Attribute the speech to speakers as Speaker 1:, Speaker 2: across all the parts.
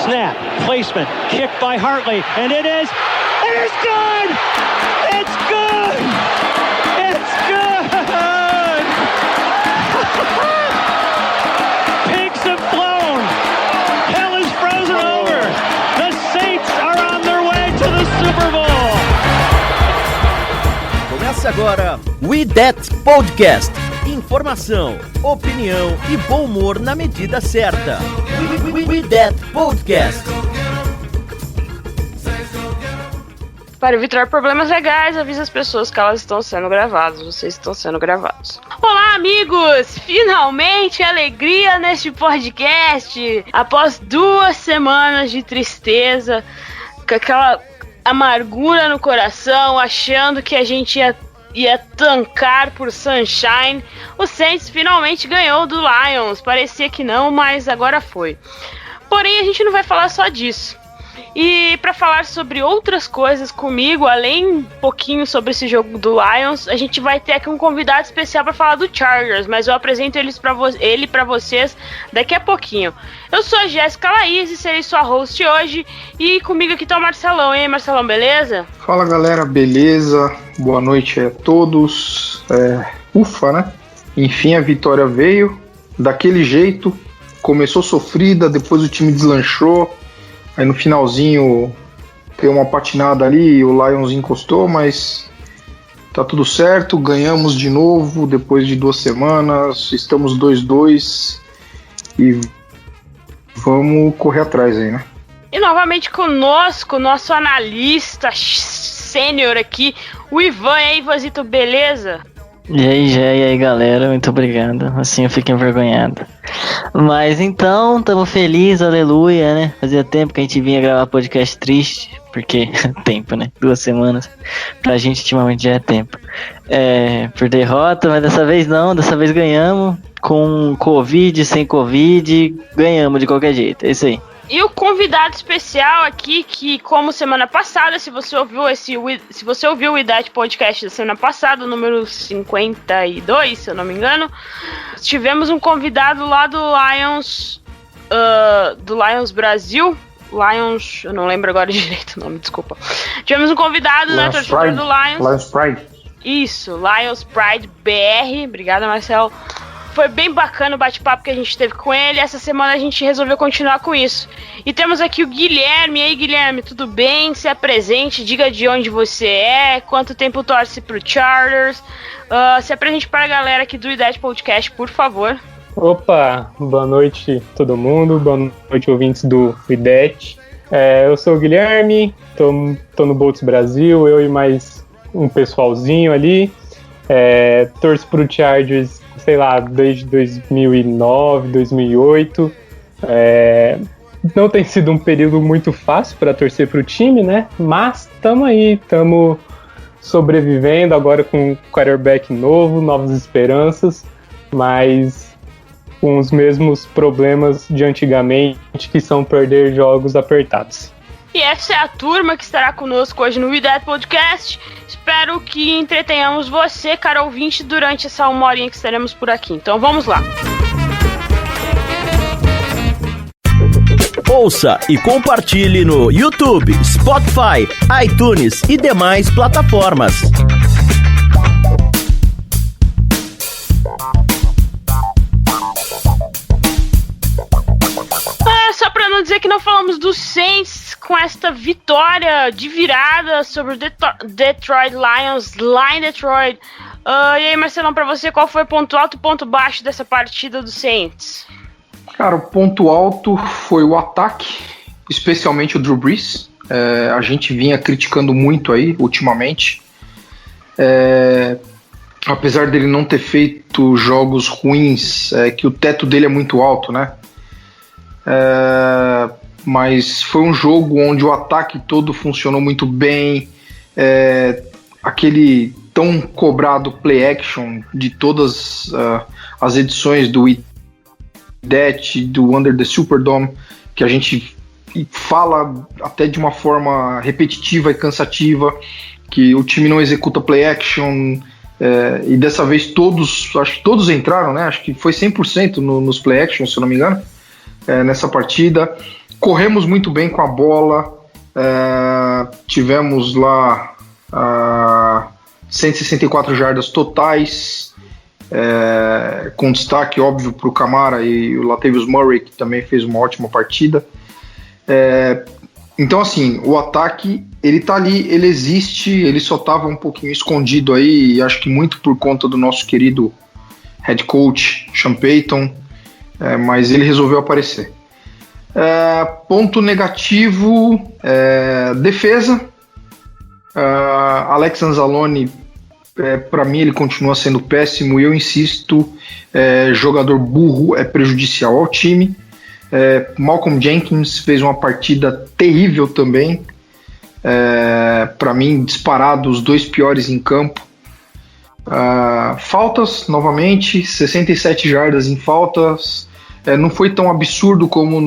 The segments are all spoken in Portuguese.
Speaker 1: Snap, placement, kick by Hartley, and it is good! It's good! It's good! Pigs have flown! Hell is frozen over! The Saints are on their way to the Super Bowl!
Speaker 2: Começa agora We That Podcast. Informação, opinião e bom humor na medida certa. We That Podcast.
Speaker 3: Para evitar problemas legais, avise as pessoas que elas estão sendo gravadas. Vocês estão sendo gravados. Olá, amigos! Finalmente alegria neste podcast. Após 2 semanas de tristeza, com aquela amargura no coração, achando que a gente ia tancar por Sunshine, o Saints finalmente ganhou do Lions. Parecia que não, mas agora foi. Porém, a gente não vai falar só disso. E para falar sobre outras coisas comigo, além um pouquinho sobre esse jogo do Lions, a gente vai ter aqui um convidado especial para falar do Chargers, mas eu apresento ele para vocês daqui a pouquinho. Eu sou a Jéssica Laís e serei sua host hoje, e comigo aqui tá o Marcelão. E aí, Marcelão, beleza?
Speaker 4: Fala, galera, beleza? Boa noite a todos. Ufa, né? Enfim, a vitória veio daquele jeito, começou sofrida, depois o time deslanchou. Aí no finalzinho tem uma patinada ali e o Lions encostou, mas tá tudo certo, ganhamos de novo depois de 2 semanas, estamos 2-2 e vamos correr atrás aí, né?
Speaker 3: E novamente conosco, nosso analista sênior aqui, o Ivan. E aí, Ivanzito, beleza?
Speaker 5: E aí, galera, muito obrigado, assim eu fico envergonhado. Mas então, estamos felizes, aleluia, né? Fazia tempo que a gente vinha gravar podcast triste, porque tempo, né? 2 semanas, pra gente ultimamente já é tempo. Por derrota, mas dessa vez não, dessa vez ganhamos, com Covid, sem Covid, ganhamos de qualquer jeito, é isso aí.
Speaker 3: E o convidado especial aqui, que como semana passada, se você ouviu o IDAT Podcast da semana passada, o número 52, se eu não me engano, tivemos um convidado lá do Lions Brasil. Lions, eu não lembro agora direito o nome, desculpa. Tivemos um convidado, né, torcedor do Lions.
Speaker 4: Lions Pride.
Speaker 3: Isso, Lions Pride BR. Obrigada, Marcelo. Foi bem bacana o bate-papo que a gente teve com ele. Essa semana a gente resolveu continuar com isso. E temos aqui o Guilherme. E aí, Guilherme, tudo bem? Se apresente, diga de onde você é, quanto tempo torce pro Chargers. Se apresente para a galera aqui do IDET Podcast, por favor.
Speaker 6: Opa, boa noite todo mundo, boa noite ouvintes do IDET. Eu sou o Guilherme, tô no Bolts Brasil, eu e mais um pessoalzinho ali. Torço pro Chargers, sei lá, desde 2009, 2008. Não tem sido um período muito fácil para torcer pro time, né? Mas estamos sobrevivendo agora com um quarterback novo, novas esperanças, mas com os mesmos problemas de antigamente, que são perder jogos apertados.
Speaker 3: E essa é a turma que estará conosco hoje no We That Podcast. Espero que entretenhamos você, cara ouvinte, durante essa 1 horinha que estaremos por aqui. Então vamos lá.
Speaker 2: Ouça e compartilhe no YouTube, Spotify, iTunes e demais plataformas.
Speaker 3: Só para não dizer que não falamos do Saints com esta vitória de virada sobre o Detroit Lions, lá em Detroit. E aí, Marcelão, para você, qual foi o ponto alto e ponto baixo dessa partida do Saints?
Speaker 4: Cara, o ponto alto foi o ataque, especialmente o Drew Brees. A gente vinha criticando muito aí, ultimamente. Apesar dele não ter feito jogos ruins, que o teto dele é muito alto, né? Mas foi um jogo onde o ataque todo funcionou muito bem. Aquele tão cobrado play action de todas as edições do IDET, do Under the Superdome, que a gente e fala até de uma forma repetitiva e cansativa, que o time não executa play action, e dessa vez acho que todos entraram, né? Acho que foi 100% nos play action, se eu não me engano, nessa partida. Corremos muito bem com a bola, tivemos lá 164 jardas totais, com destaque óbvio para o Kamara e o Latavius Murray, que também fez uma ótima partida. Então, assim, o ataque, ele tá ali, ele existe, ele só estava um pouquinho escondido aí, e acho que muito por conta do nosso querido head coach, Sean Payton, mas ele resolveu aparecer. Ponto negativo, defesa. Alex Anzalone, para mim, ele continua sendo péssimo, e eu insisto, jogador burro é prejudicial ao time. Malcolm Jenkins fez uma partida terrível também. Para mim, disparado, os dois piores em campo. Faltas, novamente, 67 jardas em faltas. Não foi tão absurdo como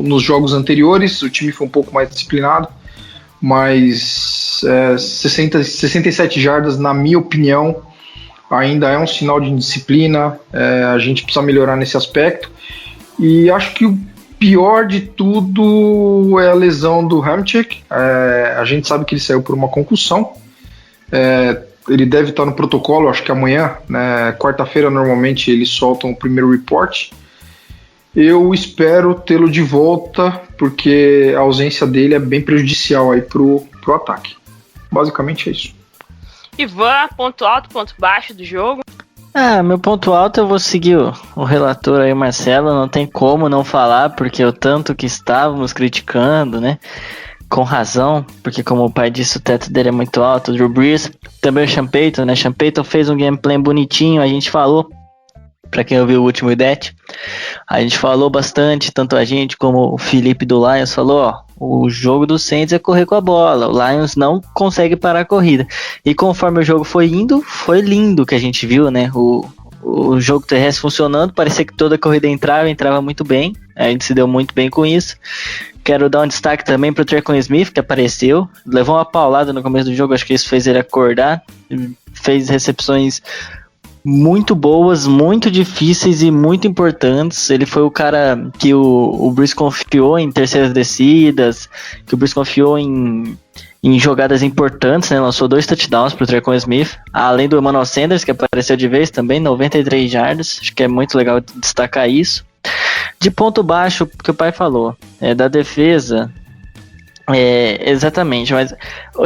Speaker 4: nos jogos anteriores, o time foi um pouco mais disciplinado, mas 67 jardas, na minha opinião, ainda é um sinal de indisciplina. A gente precisa melhorar nesse aspecto. E acho que o pior de tudo é a lesão do Hamchick. A gente sabe que ele saiu por uma concussão. Ele deve estar no protocolo, acho que amanhã, né, quarta-feira, normalmente eles soltam o primeiro report. Eu espero tê-lo de volta, porque a ausência dele é bem prejudicial aí pro ataque. Basicamente é isso.
Speaker 3: Ivan, ponto alto, ponto baixo do jogo?
Speaker 5: Meu ponto alto, eu vou seguir o relator aí, Marcelo, não tem como não falar, porque o tanto que estávamos criticando, né, com razão, porque como o pai disse, o teto dele é muito alto. O Drew Brees, também o Sean Payton, né, Sean Payton fez um gameplay bonitinho, a gente falou, pra quem ouviu o último IDET, a gente falou bastante, tanto a gente como o Felipe do Lions falou, o jogo do Saints é correr com a bola, o Lions não consegue parar a corrida, e conforme o jogo foi indo, foi lindo o que a gente viu, né, o jogo terrestre funcionando, parecia que toda a corrida entrava muito bem, a gente se deu muito bem com isso. Quero dar um destaque também pro Tre'Quan Smith, que apareceu, levou uma paulada no começo do jogo, acho que isso fez ele acordar, fez recepções muito boas, muito difíceis e muito importantes. Ele foi o cara que o Brees confiou em terceiras descidas, que o Brees confiou em jogadas importantes, né? Lançou 2 touchdowns pro Tre'Quan Smith, além do Emmanuel Sanders, que apareceu de vez também, 93 jardas. Acho que é muito legal destacar isso. De ponto baixo, que o pai falou, da defesa, exatamente, mas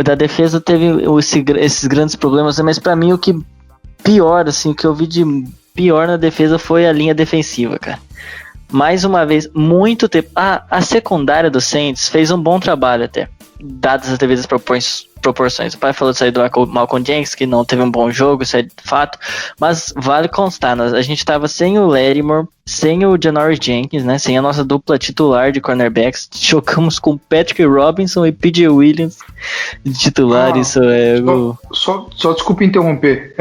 Speaker 5: da defesa teve esses grandes problemas, mas pra mim o que pior, assim, o que eu vi de pior na defesa foi a linha defensiva, cara. Mais uma vez, muito tempo. A secundária do Saints fez um bom trabalho até, dadas as devidas proporções. O pai falou disso aí do Malcolm Jenkins, que não teve um bom jogo, isso é fato, mas vale constar, a gente tava sem o Lattimore, sem o Janoris Jenkins, né, sem a nossa dupla titular de cornerbacks, chocamos com Patrick Robinson e PJ Williams de titular, isso é...
Speaker 4: Só desculpa interromper,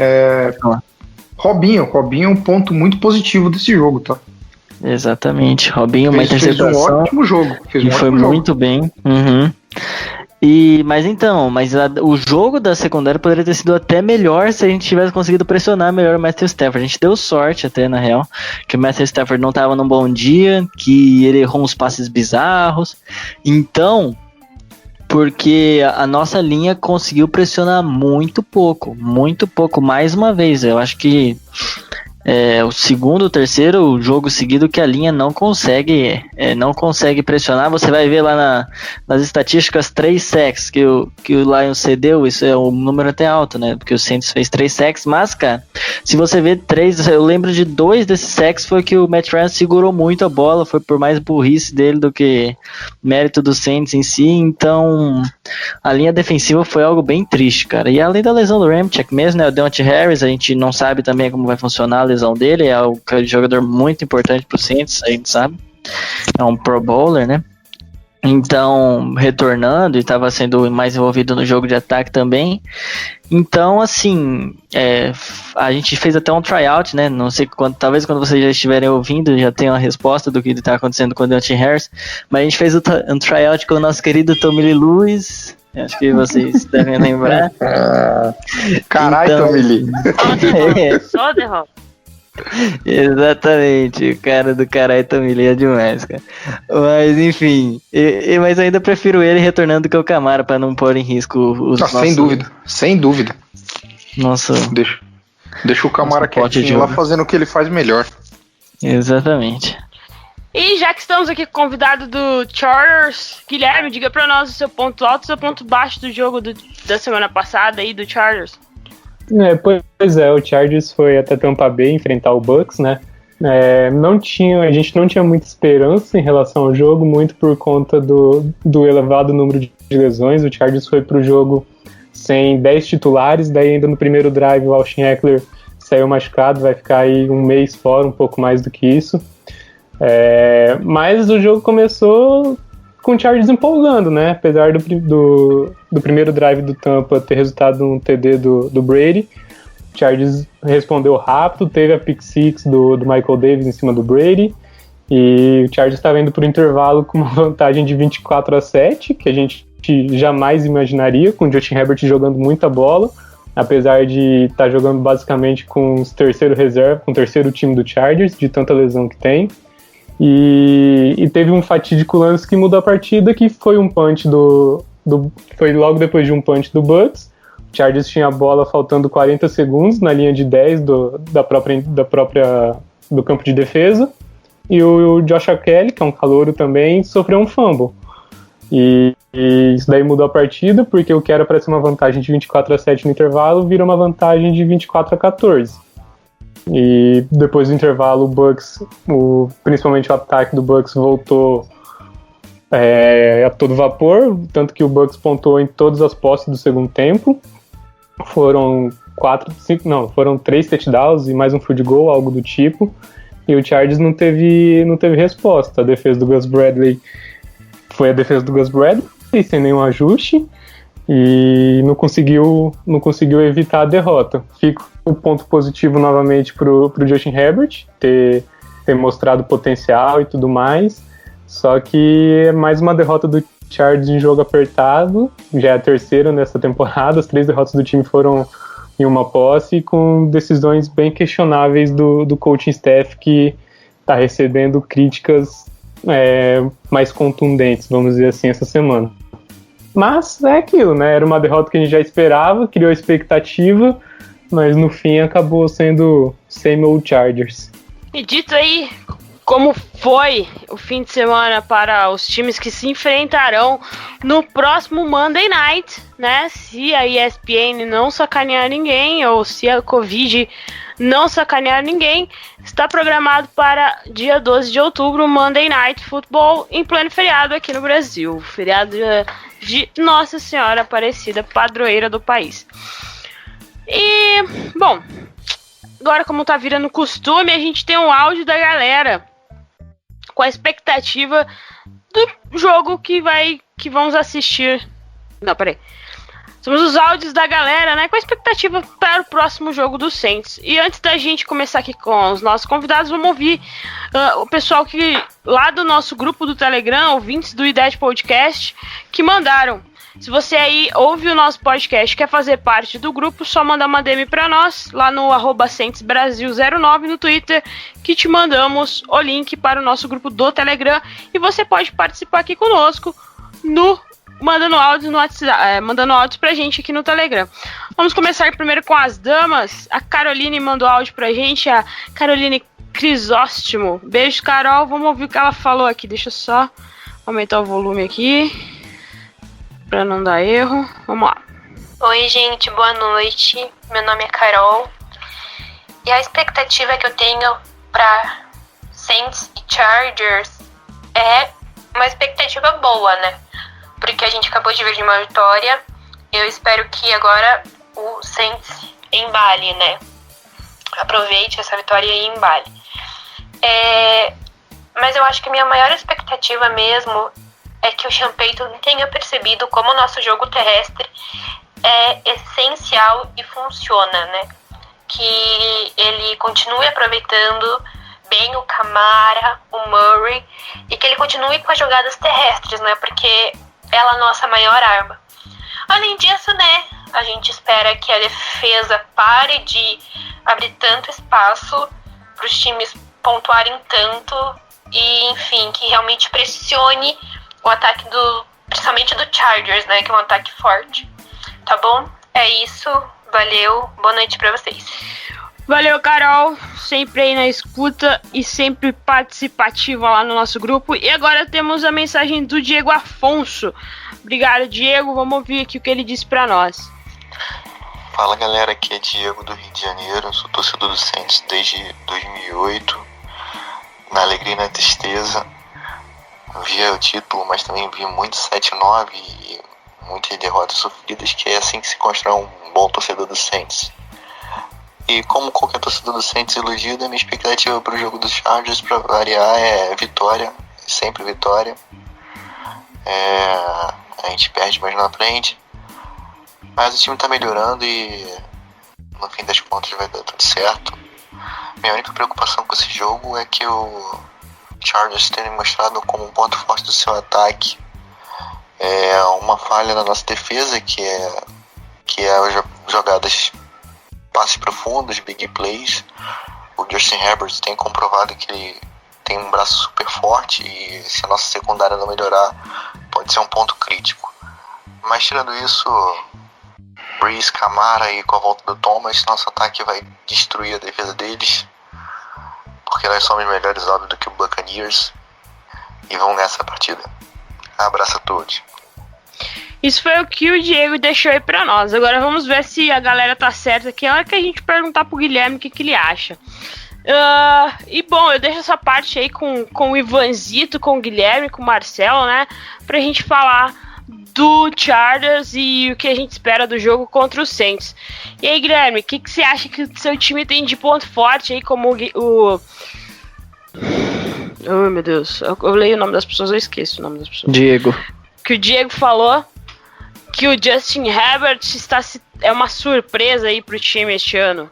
Speaker 4: Robinho é um ponto muito positivo desse jogo, tá?
Speaker 5: Exatamente, Robinho, uma interceptação.
Speaker 4: Fez um ótimo jogo.
Speaker 5: Foi muito bem. Mas o jogo da secundária poderia ter sido até melhor se a gente tivesse conseguido pressionar melhor o Matthew Stafford. A gente deu sorte até, na real, que o Matthew Stafford não estava num bom dia, que ele errou uns passes bizarros. Então, porque a nossa linha conseguiu pressionar muito pouco, mais uma vez. Eu acho que o segundo, o terceiro jogo seguido que a linha não consegue pressionar. Você vai ver lá nas estatísticas 3 sacks que o Lions cedeu, isso é um número até alto, né, porque o Saints fez 3 sacks, mas, cara, se você ver 3, eu lembro de 2 desses sacks foi que o Matt Ryan segurou muito a bola, foi por mais burrice dele do que mérito do Saints em si. Então a linha defensiva foi algo bem triste, cara, e além da lesão do Ramczyk mesmo, né, o Deontay Harris, a gente não sabe também como vai funcionar a lesão dele, é um jogador muito importante pro Saints, a gente sabe, é um Pro Bowler, né? Então, retornando e estava sendo mais envolvido no jogo de ataque também. Então, assim, a gente fez até um tryout, né? Não sei quando, talvez quando vocês já estiverem ouvindo já tenham a resposta do que está acontecendo com o Deontay Harris. Mas a gente fez um tryout com o nosso querido Tommy Lee Lewis. Acho que vocês devem lembrar.
Speaker 4: Caralho,
Speaker 5: Então,
Speaker 4: Tommy Lee.
Speaker 3: Só derrota.
Speaker 5: Exatamente, o cara do caralho Tommy Lee é demais, cara. Mas enfim, mas eu ainda prefiro ele retornando do que o Camara pra não pôr em risco os nossos...
Speaker 4: Sem dúvida.
Speaker 5: Nosso...
Speaker 4: Deixa o Camara quietinho lá fazendo o que ele faz melhor.
Speaker 5: Exatamente.
Speaker 3: E já que estamos aqui com o convidado do Chargers, Guilherme, diga pra nós o seu ponto alto e o seu ponto baixo do jogo da semana passada aí do Chargers.
Speaker 6: Pois é, o Chargers foi até Tampa Bay enfrentar o Bucks, né? A gente não tinha muita esperança em relação ao jogo, muito por conta do elevado número de lesões. O Chargers foi pro jogo sem 10 titulares, daí ainda no primeiro drive o Austin Ekeler saiu machucado, vai ficar aí um mês fora, um pouco mais do que isso. Mas o jogo começou com o Chargers empolgando, né? Apesar do primeiro drive do Tampa ter resultado num TD do Brady, o Chargers respondeu rápido, teve a pick six do Michael Davis em cima do Brady, e o Chargers estava indo por intervalo com uma vantagem de 24-7, que a gente jamais imaginaria, com o Justin Herbert jogando muita bola, apesar de estar jogando basicamente com o terceiro time do Chargers, de tanta lesão que tem. E teve um fatídico lance que mudou a partida, que foi um punch foi logo depois de um punch do Bucks. O Chargers tinha a bola faltando 40 segundos na linha de 10 do campo de defesa, e o Josh Kelly, que é um calouro também, sofreu um fumble. E isso daí mudou a partida, porque o que era para ser uma vantagem de 24-7 no intervalo virou uma vantagem de 24-14. E depois do intervalo, o Bucks, principalmente o ataque do Bucks, voltou a todo vapor, tanto que o Bucks pontuou em todas as posses do segundo tempo. Foram 3 touchdowns e mais um field goal, algo do tipo. E o Chargers não teve resposta. A defesa do Gus Bradley foi a defesa do Gus Bradley, sem nenhum ajuste, e não conseguiu evitar a derrota. Fica o ponto positivo novamente pro Justin Herbert, ter mostrado potencial e tudo mais, só que é mais uma derrota do Chargers em jogo apertado, já é a terceira nessa temporada. As 3 derrotas do time foram em uma posse, com decisões bem questionáveis do coaching staff, que está recebendo críticas mais contundentes, vamos dizer assim, essa semana. Mas é aquilo, né? Era uma derrota que a gente já esperava, criou expectativa, mas no fim acabou sendo same old Chargers.
Speaker 3: E dito aí como foi o fim de semana para os times que se enfrentarão no próximo Monday Night, né? Se a ESPN não sacanear ninguém, ou se a Covid não sacanear ninguém, está programado para dia 12 de outubro, Monday Night Football, em pleno feriado aqui no Brasil. Feriado de Nossa Senhora Aparecida, padroeira do país. E, bom, agora como tá virando costume, a gente tem um áudio da galera com a expectativa do jogo que vamos assistir. Não, peraí. Somos os áudios da galera, né, com a expectativa para o próximo jogo do Saints. E antes da gente começar aqui com os nossos convidados, vamos ouvir o pessoal que lá do nosso grupo do Telegram, ouvintes do IDET Podcast, que mandaram. Se você aí ouve o nosso podcast e quer fazer parte do grupo, só mandar uma DM para nós, lá no @SaintsBrasil09 no Twitter, que te mandamos o link para o nosso grupo do Telegram. E você pode participar aqui conosco mandando áudios no WhatsApp, mandando áudios pra gente aqui no Telegram. Vamos começar primeiro com as damas. A Caroline mandou áudio pra gente, a Caroline Crisóstomo. Beijo, Carol. Vamos ouvir o que ela falou aqui. Deixa eu só aumentar o volume aqui pra não dar erro. Vamos lá.
Speaker 7: Oi, gente. Boa noite. Meu nome é Carol. E a expectativa que eu tenho pra Saints e Chargers é uma expectativa boa, né? Porque a gente acabou de ver de uma vitória. Eu espero que agora o Saints embale, né? Aproveite essa vitória e embale. Mas eu acho que a minha maior expectativa mesmo é que o Sean Payton tenha percebido como o nosso jogo terrestre é essencial e funciona, né? Que ele continue aproveitando bem o Kamara, o Murray, e que ele continue com as jogadas terrestres, né? Porque ela é a nossa maior arma. Além disso, né, a gente espera que a defesa pare de abrir tanto espaço para os times pontuarem tanto e, enfim, que realmente pressione o ataque principalmente do Chargers, né, que é um ataque forte. Tá bom? É isso. Valeu. Boa noite para vocês.
Speaker 3: Valeu, Carol, sempre aí na escuta e sempre participativa lá no nosso grupo. E agora temos a mensagem do Diego Afonso. Obrigado, Diego. Vamos ouvir aqui o que ele disse pra nós.
Speaker 8: Fala, galera, aqui é Diego do Rio de Janeiro. Eu sou torcedor do Saints desde 2008. Na alegria e na tristeza. Via o título, mas também vi muito 7-9 e muitas derrotas sofridas, que é assim que se constrói um bom torcedor do Saints. E como qualquer torcedor do Saints iludido, a minha expectativa para o jogo dos Chargers, para variar, é vitória, sempre vitória. A gente perde mais na frente, mas o time está melhorando e no fim das contas vai dar tudo certo. Minha única preocupação com esse jogo é que o Chargers tenha mostrado como um ponto forte do seu ataque uma falha na nossa defesa, que é jogadas, passes profundos, big plays. O Justin Herbert tem comprovado que ele tem um braço super forte e se a nossa secundária não melhorar, pode ser um ponto crítico. Mas tirando isso, Breeze, Kamara e com a volta do Thomas, nosso ataque vai destruir a defesa deles, porque nós somos melhores, óbvio, do que o Buccaneers, e vamos ganhar essa partida. Abraço a todos.
Speaker 3: Isso foi o que o Diego deixou aí pra nós. Agora vamos ver se a galera tá certa, que é hora que a gente perguntar pro Guilherme o que ele acha. E bom, eu deixo essa parte aí com o Ivanzito, com o Guilherme, com o Marcelo, né, pra gente falar do Chargers e o que a gente espera do jogo contra o Saints. E aí, Guilherme, o que você acha que o seu time tem de ponto forte aí, como o... Oh, meu Deus, eu leio o nome das pessoas, eu esqueço o nome das pessoas.
Speaker 5: Diego.
Speaker 3: Que o Diego falou que o Justin Herbert é uma surpresa aí pro time este ano.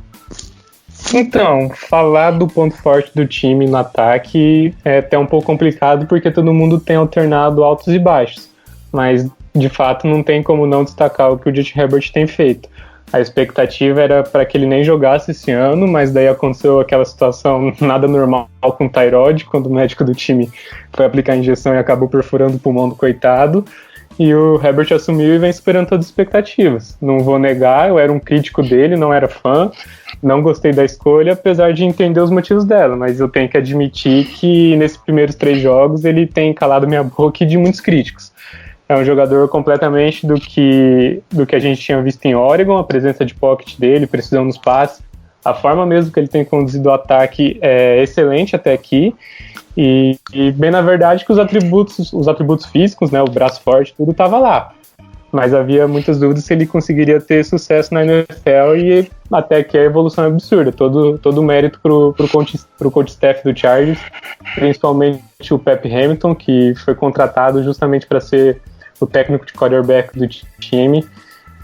Speaker 6: Então, falar do ponto forte do time no ataque é até um pouco complicado, porque todo mundo tem alternado altos e baixos. Mas, de fato, não tem como não destacar o que o Justin Herbert tem feito. A expectativa era para que ele nem jogasse esse ano, mas daí aconteceu aquela situação nada normal com o Tyrod, quando o médico do time foi aplicar a injeção e acabou perfurando o pulmão do coitado. E o Herbert assumiu e vem superando todas as expectativas. Não vou negar, eu era um crítico dele, não era fã, não gostei da escolha, apesar de entender os motivos dela, mas eu tenho que admitir que nesses primeiros 3 jogos ele tem calado minha boca e de muitos críticos. É um jogador completamente do que a gente tinha visto em Oregon, a presença de pocket dele, precisão nos passes, a forma mesmo que ele tem conduzido o ataque é excelente até aqui, e bem na verdade que os atributos físicos, né, o braço forte, tudo estava lá. Mas havia muitas dúvidas se ele conseguiria ter sucesso na NFL e até aqui a evolução é absurda. Todo o mérito pro coach staff do Chargers, principalmente o Pep Hamilton, que foi contratado justamente para ser o técnico de quarterback do time,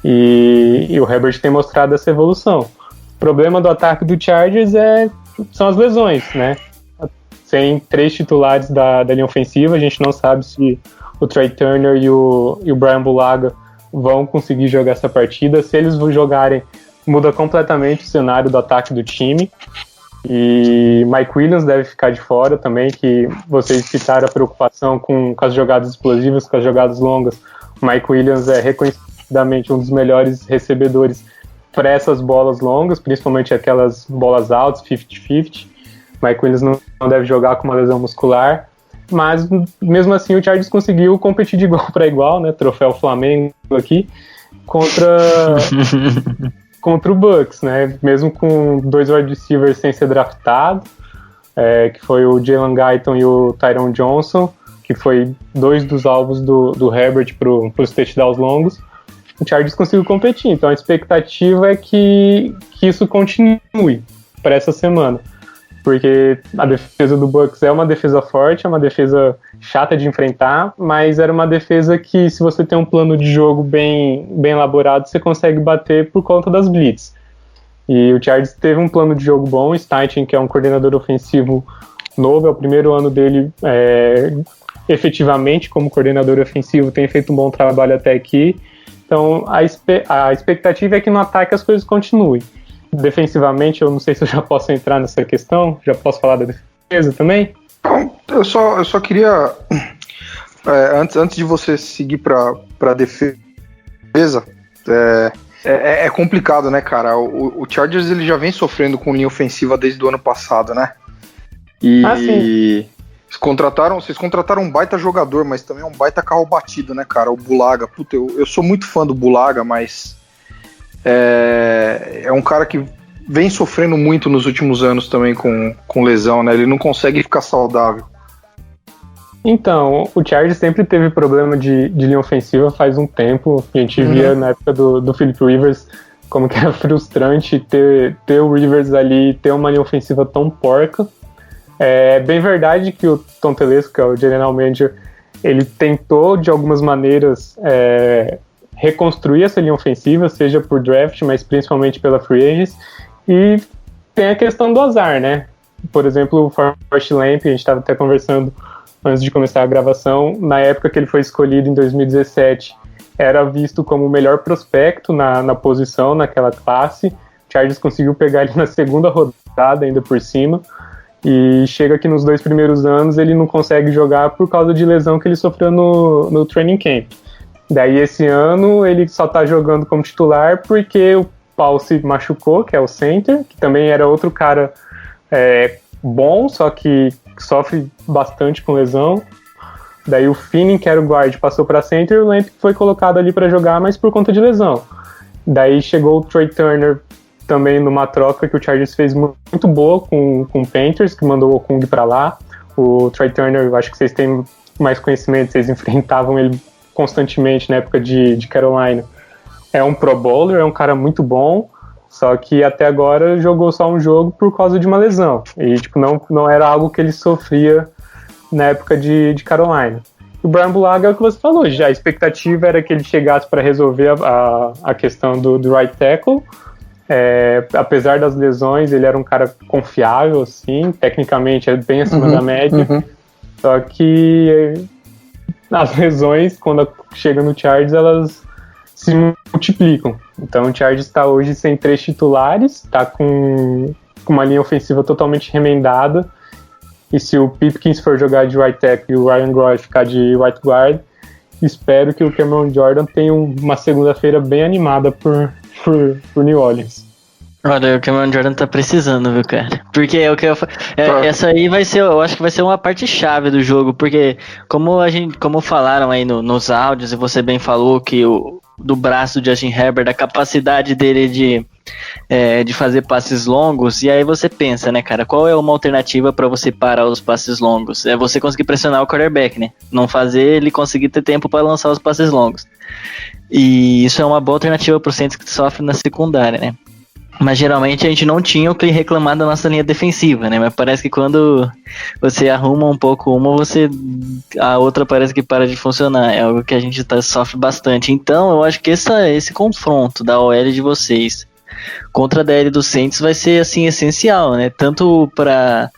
Speaker 6: e o Herbert tem mostrado essa evolução. O problema do ataque do Chargers são as lesões, né? Sem 3 titulares da linha ofensiva, a gente não sabe se o Trey Turner e o Brian Bulaga vão conseguir jogar essa partida. Se eles jogarem, muda completamente o cenário do ataque do time. E Mike Williams deve ficar de fora também, que vocês citaram a preocupação com as jogadas explosivas, com as jogadas longas. O Mike Williams é reconhecidamente um dos melhores recebedores para essas bolas longas, principalmente aquelas bolas altas, 50-50. Mike Williams não deve jogar com uma lesão muscular. Mas, mesmo assim, o Chargers conseguiu competir de igual para igual, né? Troféu Flamengo aqui, contra o Bucs, né? Mesmo com 2 wide receivers sem ser draftado, que foi o Jalen Guyton e o Tyron Johnson, que foi 2 dos alvos do Herbert para os touchdowns longos. O Chargers conseguiu competir, então a expectativa é que isso continue para essa semana. porque a defesa do Bucks é uma defesa forte, é uma defesa chata de enfrentar, mas era uma defesa que, se você tem um plano de jogo bem elaborado, você consegue bater por conta das blitz. E o Chargers teve um plano de jogo bom. O Steichen, que é um coordenador ofensivo novo, é o primeiro ano dele efetivamente como coordenador ofensivo, tem feito um bom trabalho até aqui. Então a expectativa é que no ataque as coisas continuem. Defensivamente, eu não sei se eu já posso entrar nessa questão, já posso falar da defesa também?
Speaker 4: Eu só queria, antes de você seguir para defesa, é complicado, né, cara? O Chargers ele já vem sofrendo com linha ofensiva desde o ano passado, né?
Speaker 6: Sim.
Speaker 4: Vocês contrataram um baita jogador, mas também um baita carro batido, né, cara? O Bulaga. Puta, eu sou muito fã do Bulaga, mas é um cara que vem sofrendo muito nos últimos anos também com lesão, né? Ele não consegue ficar saudável.
Speaker 6: Então, o Chargers sempre teve problema de linha ofensiva faz um tempo. A gente via na época do Philip Rivers como que era frustrante ter o Rivers ali, ter uma linha ofensiva tão porca. É bem verdade que o Tom Telesco, que é o general manager, ele tentou de algumas maneiras reconstruir essa linha ofensiva, seja por draft, mas principalmente pela free agents, e tem a questão do azar, né? Por exemplo, o Forrest Lamp, a gente estava até conversando antes de começar a gravação, na época que ele foi escolhido em 2017, era visto como o melhor prospecto na posição, naquela classe. O Chargers conseguiu pegar ele na segunda rodada, ainda por cima, e chega que nos 2 primeiros anos ele não consegue jogar por causa de lesão que ele sofreu no training camp. Daí esse ano ele só tá jogando como titular porque o Paul se machucou, que é o center, que também era outro cara bom, só que sofre bastante com lesão. Daí o Finney, que era o guard, passou para center, e o Lamp foi colocado ali para jogar, mas por conta de lesão. Daí chegou o Trey Turner também numa troca que o Chargers fez muito boa com o Panthers, que mandou o Okung para lá. O Trey Turner, eu acho que vocês têm mais conhecimento, vocês enfrentavam ele constantemente na época de Carolina. É um Pro Bowler, é um cara muito bom, só que até agora jogou só um jogo por causa de uma lesão. E tipo, não era algo que ele sofria na época de Carolina. O Brian Bulaga é o que você falou, já a expectativa era que ele chegasse para resolver a questão do right tackle. Apesar das lesões, ele era um cara confiável, assim, tecnicamente é bem acima da média. Só que as lesões, quando chegam no Chargers, elas se multiplicam. Então o Chargers está hoje sem 3 titulares, está com uma linha ofensiva totalmente remendada, e se o Pipkins for jogar de right tackle e o Ryan Groy ficar de right guard, espero que o Cameron Jordan tenha uma segunda-feira bem animada por New Orleans.
Speaker 5: Olha, o Cameron Jordan tá precisando, viu, cara? Porque essa aí vai ser, eu acho que vai ser uma parte chave do jogo, porque como falaram aí nos áudios, e você bem falou que do braço do Justin Herbert, a capacidade dele de fazer passes longos, e aí você pensa, né, cara, qual é uma alternativa para você parar os passes longos? É você conseguir pressionar o quarterback, né? Não fazer ele conseguir ter tempo para lançar os passes longos. E isso é uma boa alternativa pro Saints que sofre na secundária, né? Mas geralmente a gente não tinha o que reclamar da nossa linha defensiva, né? Mas parece que quando você arruma um pouco a outra parece que para de funcionar. É algo que a gente sofre bastante. Então eu acho que esse confronto da OL de vocês contra a DL do Saints vai ser assim essencial, né? Tanto para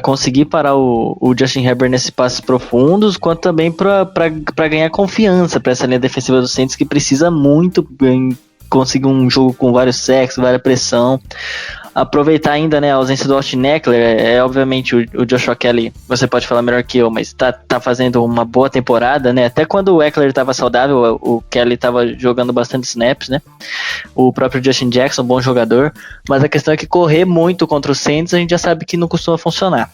Speaker 5: conseguir parar o Justin Herbert nesses passes profundos, quanto também para ganhar confiança para essa linha defensiva do Saints, que precisa muito conseguir um jogo com vários sacks, várias pressão. Aproveitar ainda, né, a ausência do Austin Ekeler, obviamente o Joshua Kelly, você pode falar melhor que eu, mas tá fazendo uma boa temporada, né, até quando o Ekeler estava saudável, o Kelly estava jogando bastante snaps, né, o próprio Justin Jackson, bom jogador, mas a questão é que correr muito contra o Saints a gente já sabe que não costuma funcionar.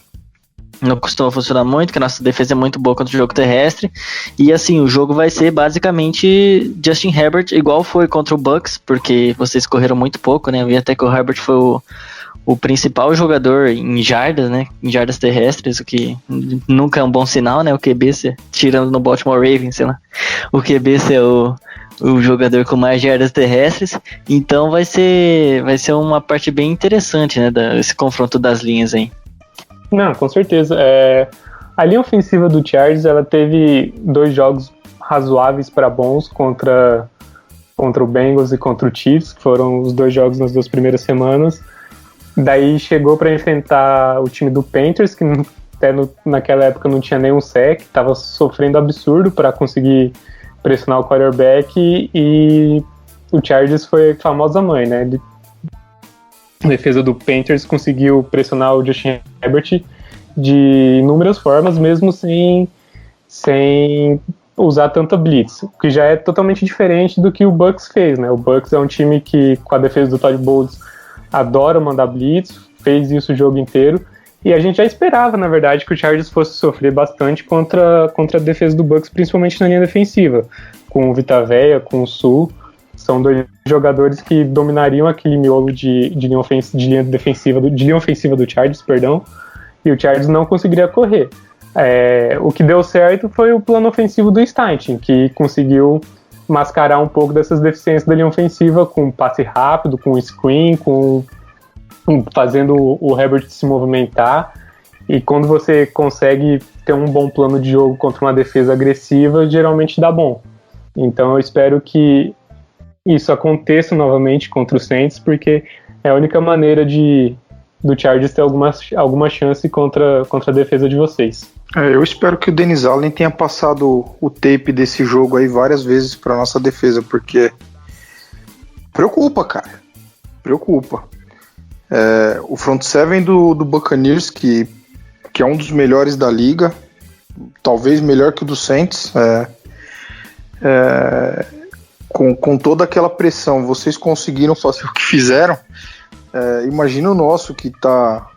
Speaker 5: Não costuma funcionar muito, que a nossa defesa é muito boa contra o jogo terrestre. E assim, o jogo vai ser basicamente Justin Herbert, igual foi contra o Bucks, porque vocês correram muito pouco, né? Eu vi até que o Herbert foi o principal jogador em jardas, né? Em jardas terrestres, o que nunca é um bom sinal, né? O QB, tirando no Baltimore Ravens, sei lá. O QB ser o jogador com mais jardas terrestres. Então vai ser uma parte bem interessante, né? Esse confronto das linhas aí.
Speaker 6: Não, com certeza. A linha ofensiva do Chargers, ela teve 2 jogos razoáveis para bons contra o Bengals e contra o Chiefs, que foram os 2 jogos nas 2 primeiras semanas. Daí chegou para enfrentar o time do Panthers, que até naquela época não tinha nenhum sec, estava sofrendo absurdo para conseguir pressionar o quarterback, e o Chargers foi a famosa mãe, né? A defesa do Panthers conseguiu pressionar o Justin Herbert de inúmeras formas, mesmo sem usar tanta blitz, o que já é totalmente diferente do que o Bucs fez, né? O Bucs é um time que, com a defesa do Todd Bowles, adora mandar blitz, fez isso o jogo inteiro, e a gente já esperava, na verdade, que o Chargers fosse sofrer bastante contra a defesa do Bucs, principalmente na linha defensiva, com o Vita Vea, com o Sul. São 2 jogadores que dominariam aquele miolo de linha ofensiva do Chargers, perdão, e o Chargers não conseguiria correr. O que deu certo foi o plano ofensivo do Steichen, que conseguiu mascarar um pouco dessas deficiências da linha ofensiva com passe rápido, com screen, fazendo o Herbert se movimentar. E quando você consegue ter um bom plano de jogo contra uma defesa agressiva, geralmente dá bom. Então eu espero que isso aconteça novamente contra o Saints, porque é a única maneira do Chargers ter alguma chance contra a defesa de vocês.
Speaker 4: Eu espero que o Dennis Allen tenha passado o tape desse jogo aí várias vezes para nossa defesa, porque preocupa, cara. Preocupa. O front seven do Buccaneers, que é um dos melhores da liga, talvez melhor que o do Saints, com toda aquela pressão, vocês conseguiram fazer o que fizeram. Imagina o nosso, que tá...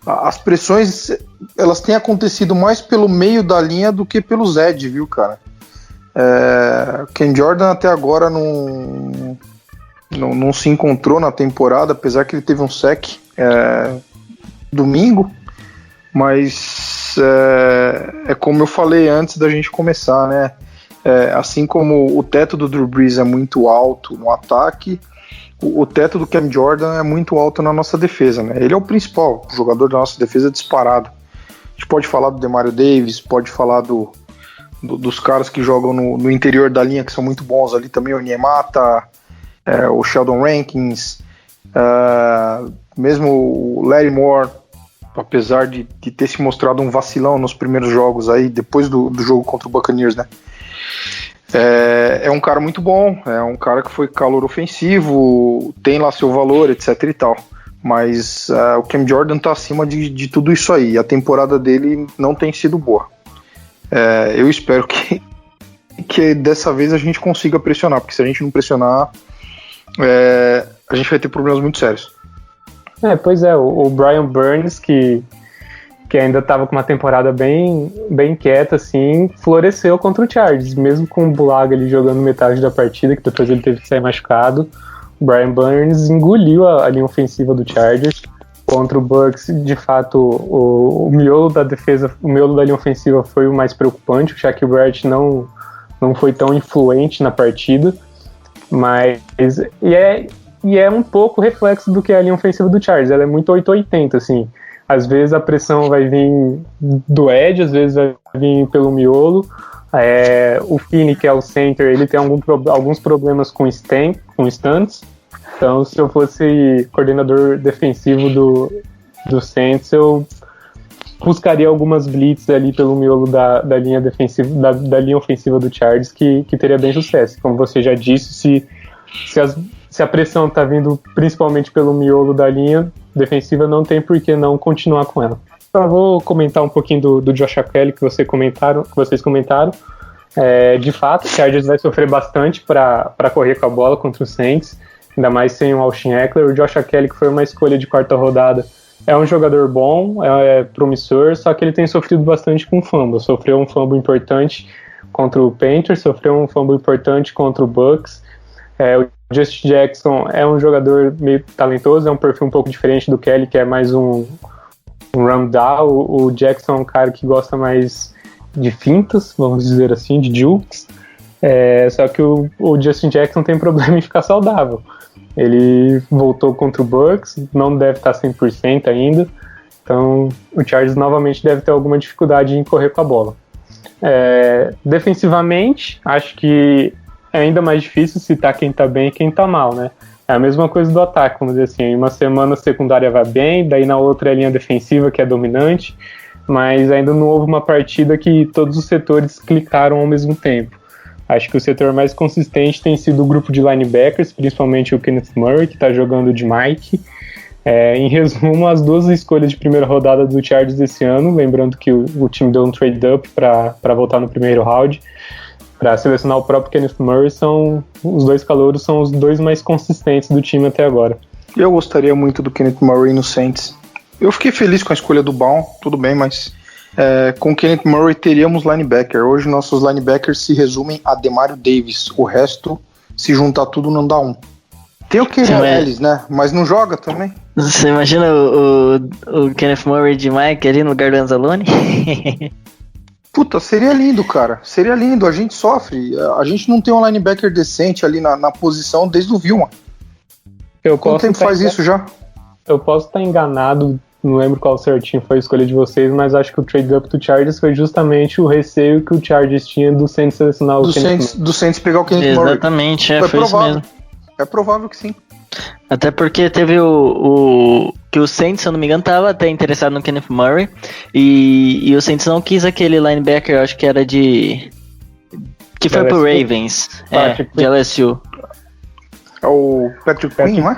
Speaker 4: As pressões, elas têm acontecido mais pelo meio da linha do que pelos edge, viu, cara? Ken Jordan até agora não se encontrou na temporada, apesar que ele teve um sec domingo, mas como eu falei antes da gente começar, né? Assim como o teto do Drew Brees é muito alto no ataque, o teto do Cam Jordan é muito alto na nossa defesa, né? Ele é o principal jogador da nossa defesa disparado. A gente pode falar do Demario Davis, pode falar dos caras que jogam no interior da linha, que são muito bons ali também, o Niemata, o Sheldon Rankins, mesmo o Larry Moore, apesar de ter se mostrado um vacilão nos primeiros jogos aí, depois do jogo contra o Buccaneers, né? É um cara muito bom, é um cara que foi calor ofensivo, tem lá seu valor, etc e tal, mas o Cam Jordan tá acima de tudo isso aí. A temporada dele não tem sido boa. Eu espero que dessa vez a gente consiga pressionar, porque se a gente não pressionar, a gente vai ter problemas muito sérios.
Speaker 6: Pois é, o Brian Burns, que ainda estava com uma temporada bem quieta, assim, floresceu contra o Chargers, mesmo com o Bulaga ali jogando metade da partida, que depois ele teve que sair machucado. O Brian Burns engoliu a linha ofensiva do Chargers. Contra o Bucs, de fato, o miolo da defesa, o miolo da linha ofensiva foi o mais preocupante. O Shaq Barrett não foi tão influente na partida, mas é um pouco reflexo do que é a linha ofensiva do Chargers. Ela é muito 880, assim. Às vezes a pressão vai vir do edge, às vezes vai vir pelo miolo. O Finney, que é o center, ele tem alguns problemas com stunts. Então, se eu fosse coordenador defensivo do Saints, eu buscaria algumas blitz ali pelo miolo da linha defensiva, da linha ofensiva do Chargers, que teria bem sucesso. Como você já disse, se a pressão está vindo principalmente pelo miolo da linha defensiva, não tem por que não continuar com ela. Então, eu vou comentar um pouquinho do Josh Kelly que vocês comentaram. De fato, o Chargers vai sofrer bastante para correr com a bola contra o Saints, ainda mais sem o Austin Ekeler. O Josh Kelly, que foi uma escolha de 4ª rodada, é um jogador bom, é promissor, só que ele tem sofrido bastante com fumble. Sofreu um fumble importante contra o Panthers, sofreu um fumble importante contra o Bucs. O Justin Jackson é um jogador meio talentoso, é um perfil um pouco diferente do Kelly, que é mais um rundown. O Jackson é um cara que gosta mais de fintas, vamos dizer assim, de jukes. Só que o Justin Jackson tem problema em ficar saudável. Ele voltou contra o Bucs, não deve estar 100% ainda, Então o Chargers novamente deve ter alguma dificuldade em correr com a bola. Defensivamente, acho que é ainda mais difícil citar quem tá bem e quem tá mal, né? É a mesma coisa do ataque, vamos dizer assim, em uma semana a secundária vai bem, daí na outra é a linha defensiva que é dominante, mas ainda não houve uma partida que todos os setores clicaram ao mesmo tempo. Acho que o setor mais consistente tem sido o grupo de linebackers, principalmente o Kenneth Murray, que está jogando de Mike. Em resumo, as duas escolhas de primeira rodada do Chargers esse ano, lembrando que o time deu um trade-up para voltar no primeiro round, para selecionar o próprio Kenneth Murray, os dois calouros são os dois mais consistentes do time até agora.
Speaker 4: Eu gostaria muito do Kenneth Murray no Saints. Eu fiquei feliz com a escolha do Baum, tudo bem, mas com o Kenneth Murray teríamos linebacker. Hoje nossos linebackers se resumem a Demario Davis, o resto, se juntar tudo, não dá um. Tem o Kenny Ellis, né? Mas não joga também.
Speaker 5: Você imagina o Kenneth Murray de Mike ali no lugar do Anzalone?
Speaker 4: Puta, seria lindo, cara. Seria lindo. A gente sofre. A gente não tem um linebacker decente ali na posição desde o Vilma. Quanto tempo faz isso já?
Speaker 6: Eu posso estar enganado, não lembro qual certinho foi a escolha de vocês, mas acho que o trade-up do Chargers foi justamente o receio que o Chargers tinha do Saints selecionar o Kenneth.
Speaker 4: Do Saints pegar o Kenneth Murray.
Speaker 5: Exatamente, foi isso mesmo.
Speaker 4: É provável que sim.
Speaker 5: Até porque teve que o Saints, se eu não me engano, estava até interessado no Kenneth Murray e o Saints não quis aquele linebacker, acho que era que foi pro Ravens, de LSU.
Speaker 4: É o Patrick Queen, não é?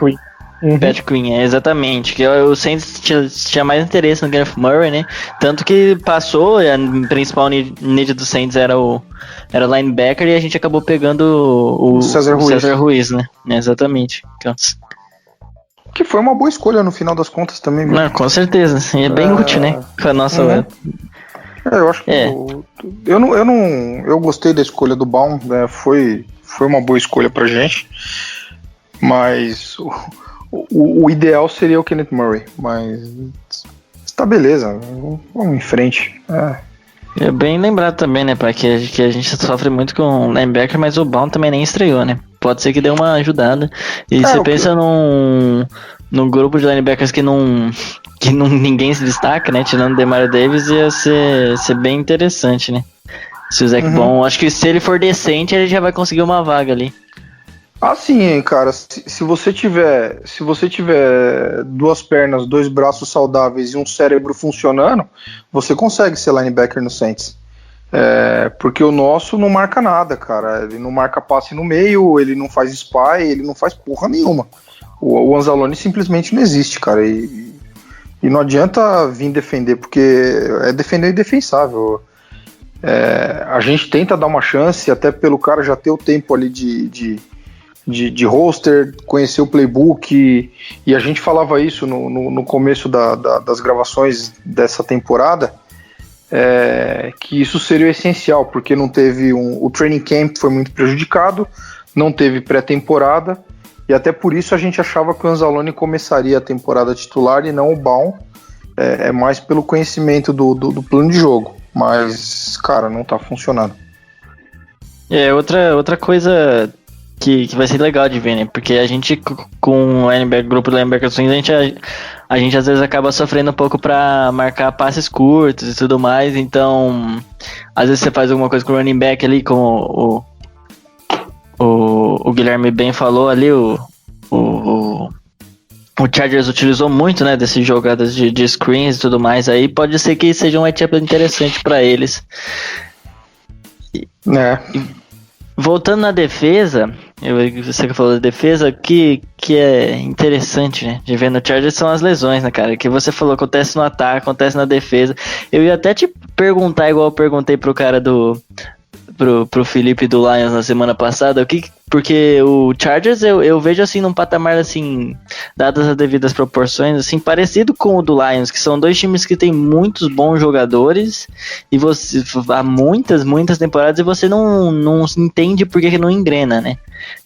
Speaker 5: Patrick Queen, exatamente. Que o Saints tinha mais interesse no Kenneth Murray, né? Tanto que passou, a principal need do Saints era linebacker e a gente acabou pegando o César Ruiz, né? Exatamente. Então,
Speaker 4: que foi uma boa escolha no final das contas também, viu?
Speaker 5: Não, com certeza. E é bem útil, né? Com a nossa...
Speaker 4: eu acho que eu gostei da escolha do Baum, né? Foi uma boa escolha pra gente, mas o ideal seria o Kenneth Murray, mas tá beleza, vamos em frente.
Speaker 5: É bem lembrado também, né, pai, que a gente sofre muito com linebacker, mas o Baum também nem estreou, né? Pode ser que dê uma ajudada. E você pensa num grupo de linebackers que ninguém se destaca, né? Tirando o Demario Davis, ia ser bem interessante, né? Se o Zach Baum, acho que se ele for decente, ele já vai conseguir uma vaga ali.
Speaker 4: Sim, cara, se você tiver duas pernas, dois braços saudáveis e um cérebro funcionando, você consegue ser linebacker no Saints. Porque o nosso não marca nada, cara. Ele não marca passe no meio, ele não faz spy, ele não faz porra nenhuma. O Anzalone simplesmente não existe, cara. E não adianta vir defender, porque é defender indefensável. A gente tenta dar uma chance, até pelo cara já ter o tempo ali de roster, conhecer o playbook, e a gente falava isso no começo das gravações dessa temporada, que isso seria o essencial, porque não teve o training camp foi muito prejudicado, não teve pré-temporada, e até por isso a gente achava que o Anzalone começaria a temporada titular e não o Baum, mais pelo conhecimento do plano de jogo, mas, cara, não tá funcionando.
Speaker 5: Outra coisa que vai ser legal de ver, né? Porque a gente, com o grupo do linebacker swing, a gente às vezes acaba sofrendo um pouco pra marcar passes curtos e tudo mais, então às vezes você faz alguma coisa com o running back ali, como o Guilherme bem falou ali, o Chargers utilizou muito, né, dessas jogadas de screens e tudo mais, aí pode ser que seja um matchup interessante pra eles. Voltando na defesa, você que falou da defesa, que é interessante, né, de ver no Chargers são as lesões, né, cara, que você falou, acontece no ataque, acontece na defesa. Eu ia até te perguntar, igual eu perguntei pro cara pro Felipe do Lions na semana passada, porque o Chargers eu vejo assim num patamar assim, dadas as devidas proporções, assim, parecido com o do Lions, que são dois times que tem muitos bons jogadores e você há muitas temporadas e você não entende por que não engrena, né?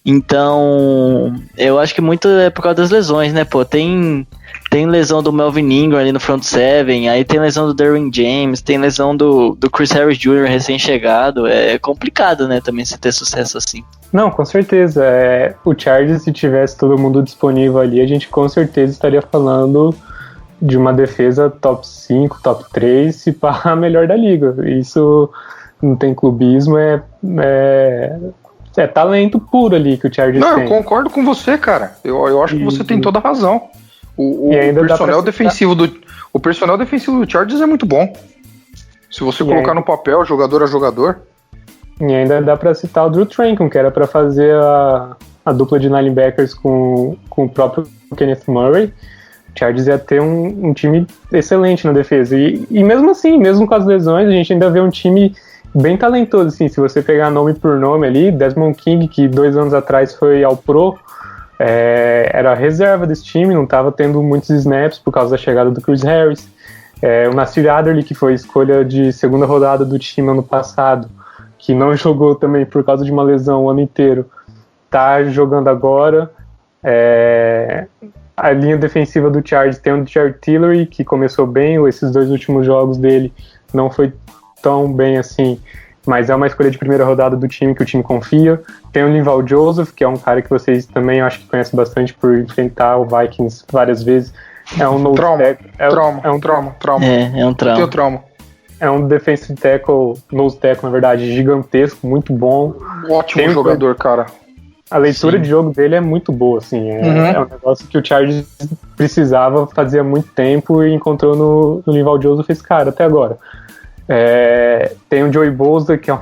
Speaker 5: Então, eu acho que muito é por causa das lesões, né? Pô, tem lesão do Melvin Ingram ali no front seven, aí tem lesão do Derwin James, tem lesão do Chris Harris Jr. recém-chegado. É complicado, né, também se ter sucesso assim.
Speaker 6: Não, com certeza. O Chargers, se tivesse todo mundo disponível ali, a gente com certeza estaria falando de uma defesa top 5, top 3, se pá, a melhor da liga. Isso não tem clubismo, é talento puro ali que o Chargers tem.
Speaker 4: Não, eu concordo com você, cara. Eu acho que você tem toda a razão. O personal defensivo do Chargers é muito bom. Se você colocar no papel, jogador a jogador.
Speaker 6: E ainda dá pra citar o Drew Tranquil, que era pra fazer a dupla de linebackers com o próprio Kenneth Murray. O Chargers ia ter um time excelente na defesa. E mesmo assim, mesmo com as lesões, a gente ainda vê um time bem talentoso, assim. Se você pegar nome por nome ali, Desmond King, que 2 anos atrás foi ao Pro, era a reserva desse time, não estava tendo muitos snaps por causa da chegada do Chris Harris. O Nasir Adderley, que foi escolha de 2ª rodada do time ano passado, que não jogou também por causa de uma lesão o ano inteiro, tá jogando agora. A linha defensiva do Chargers tem o Jared Tillery, que começou bem, esses 2 últimos jogos dele não foi tão bem assim, mas é uma escolha de 1ª rodada do time que o time confia. Tem o Linval Joseph, que é um cara que vocês também acho que conhecem bastante por enfrentar o Vikings várias vezes. É um
Speaker 4: trauma.
Speaker 5: É um trauma.
Speaker 4: Tem o trauma.
Speaker 6: É um defensive tackle, nose tackle, na verdade, gigantesco, muito bom.
Speaker 4: Ótimo jogador, cara.
Speaker 6: A leitura de jogo dele é muito boa, assim. É um negócio que o Chargers precisava, fazia muito tempo e encontrou no Linval Joseph esse cara até agora. Tem o Joey Bosa, que é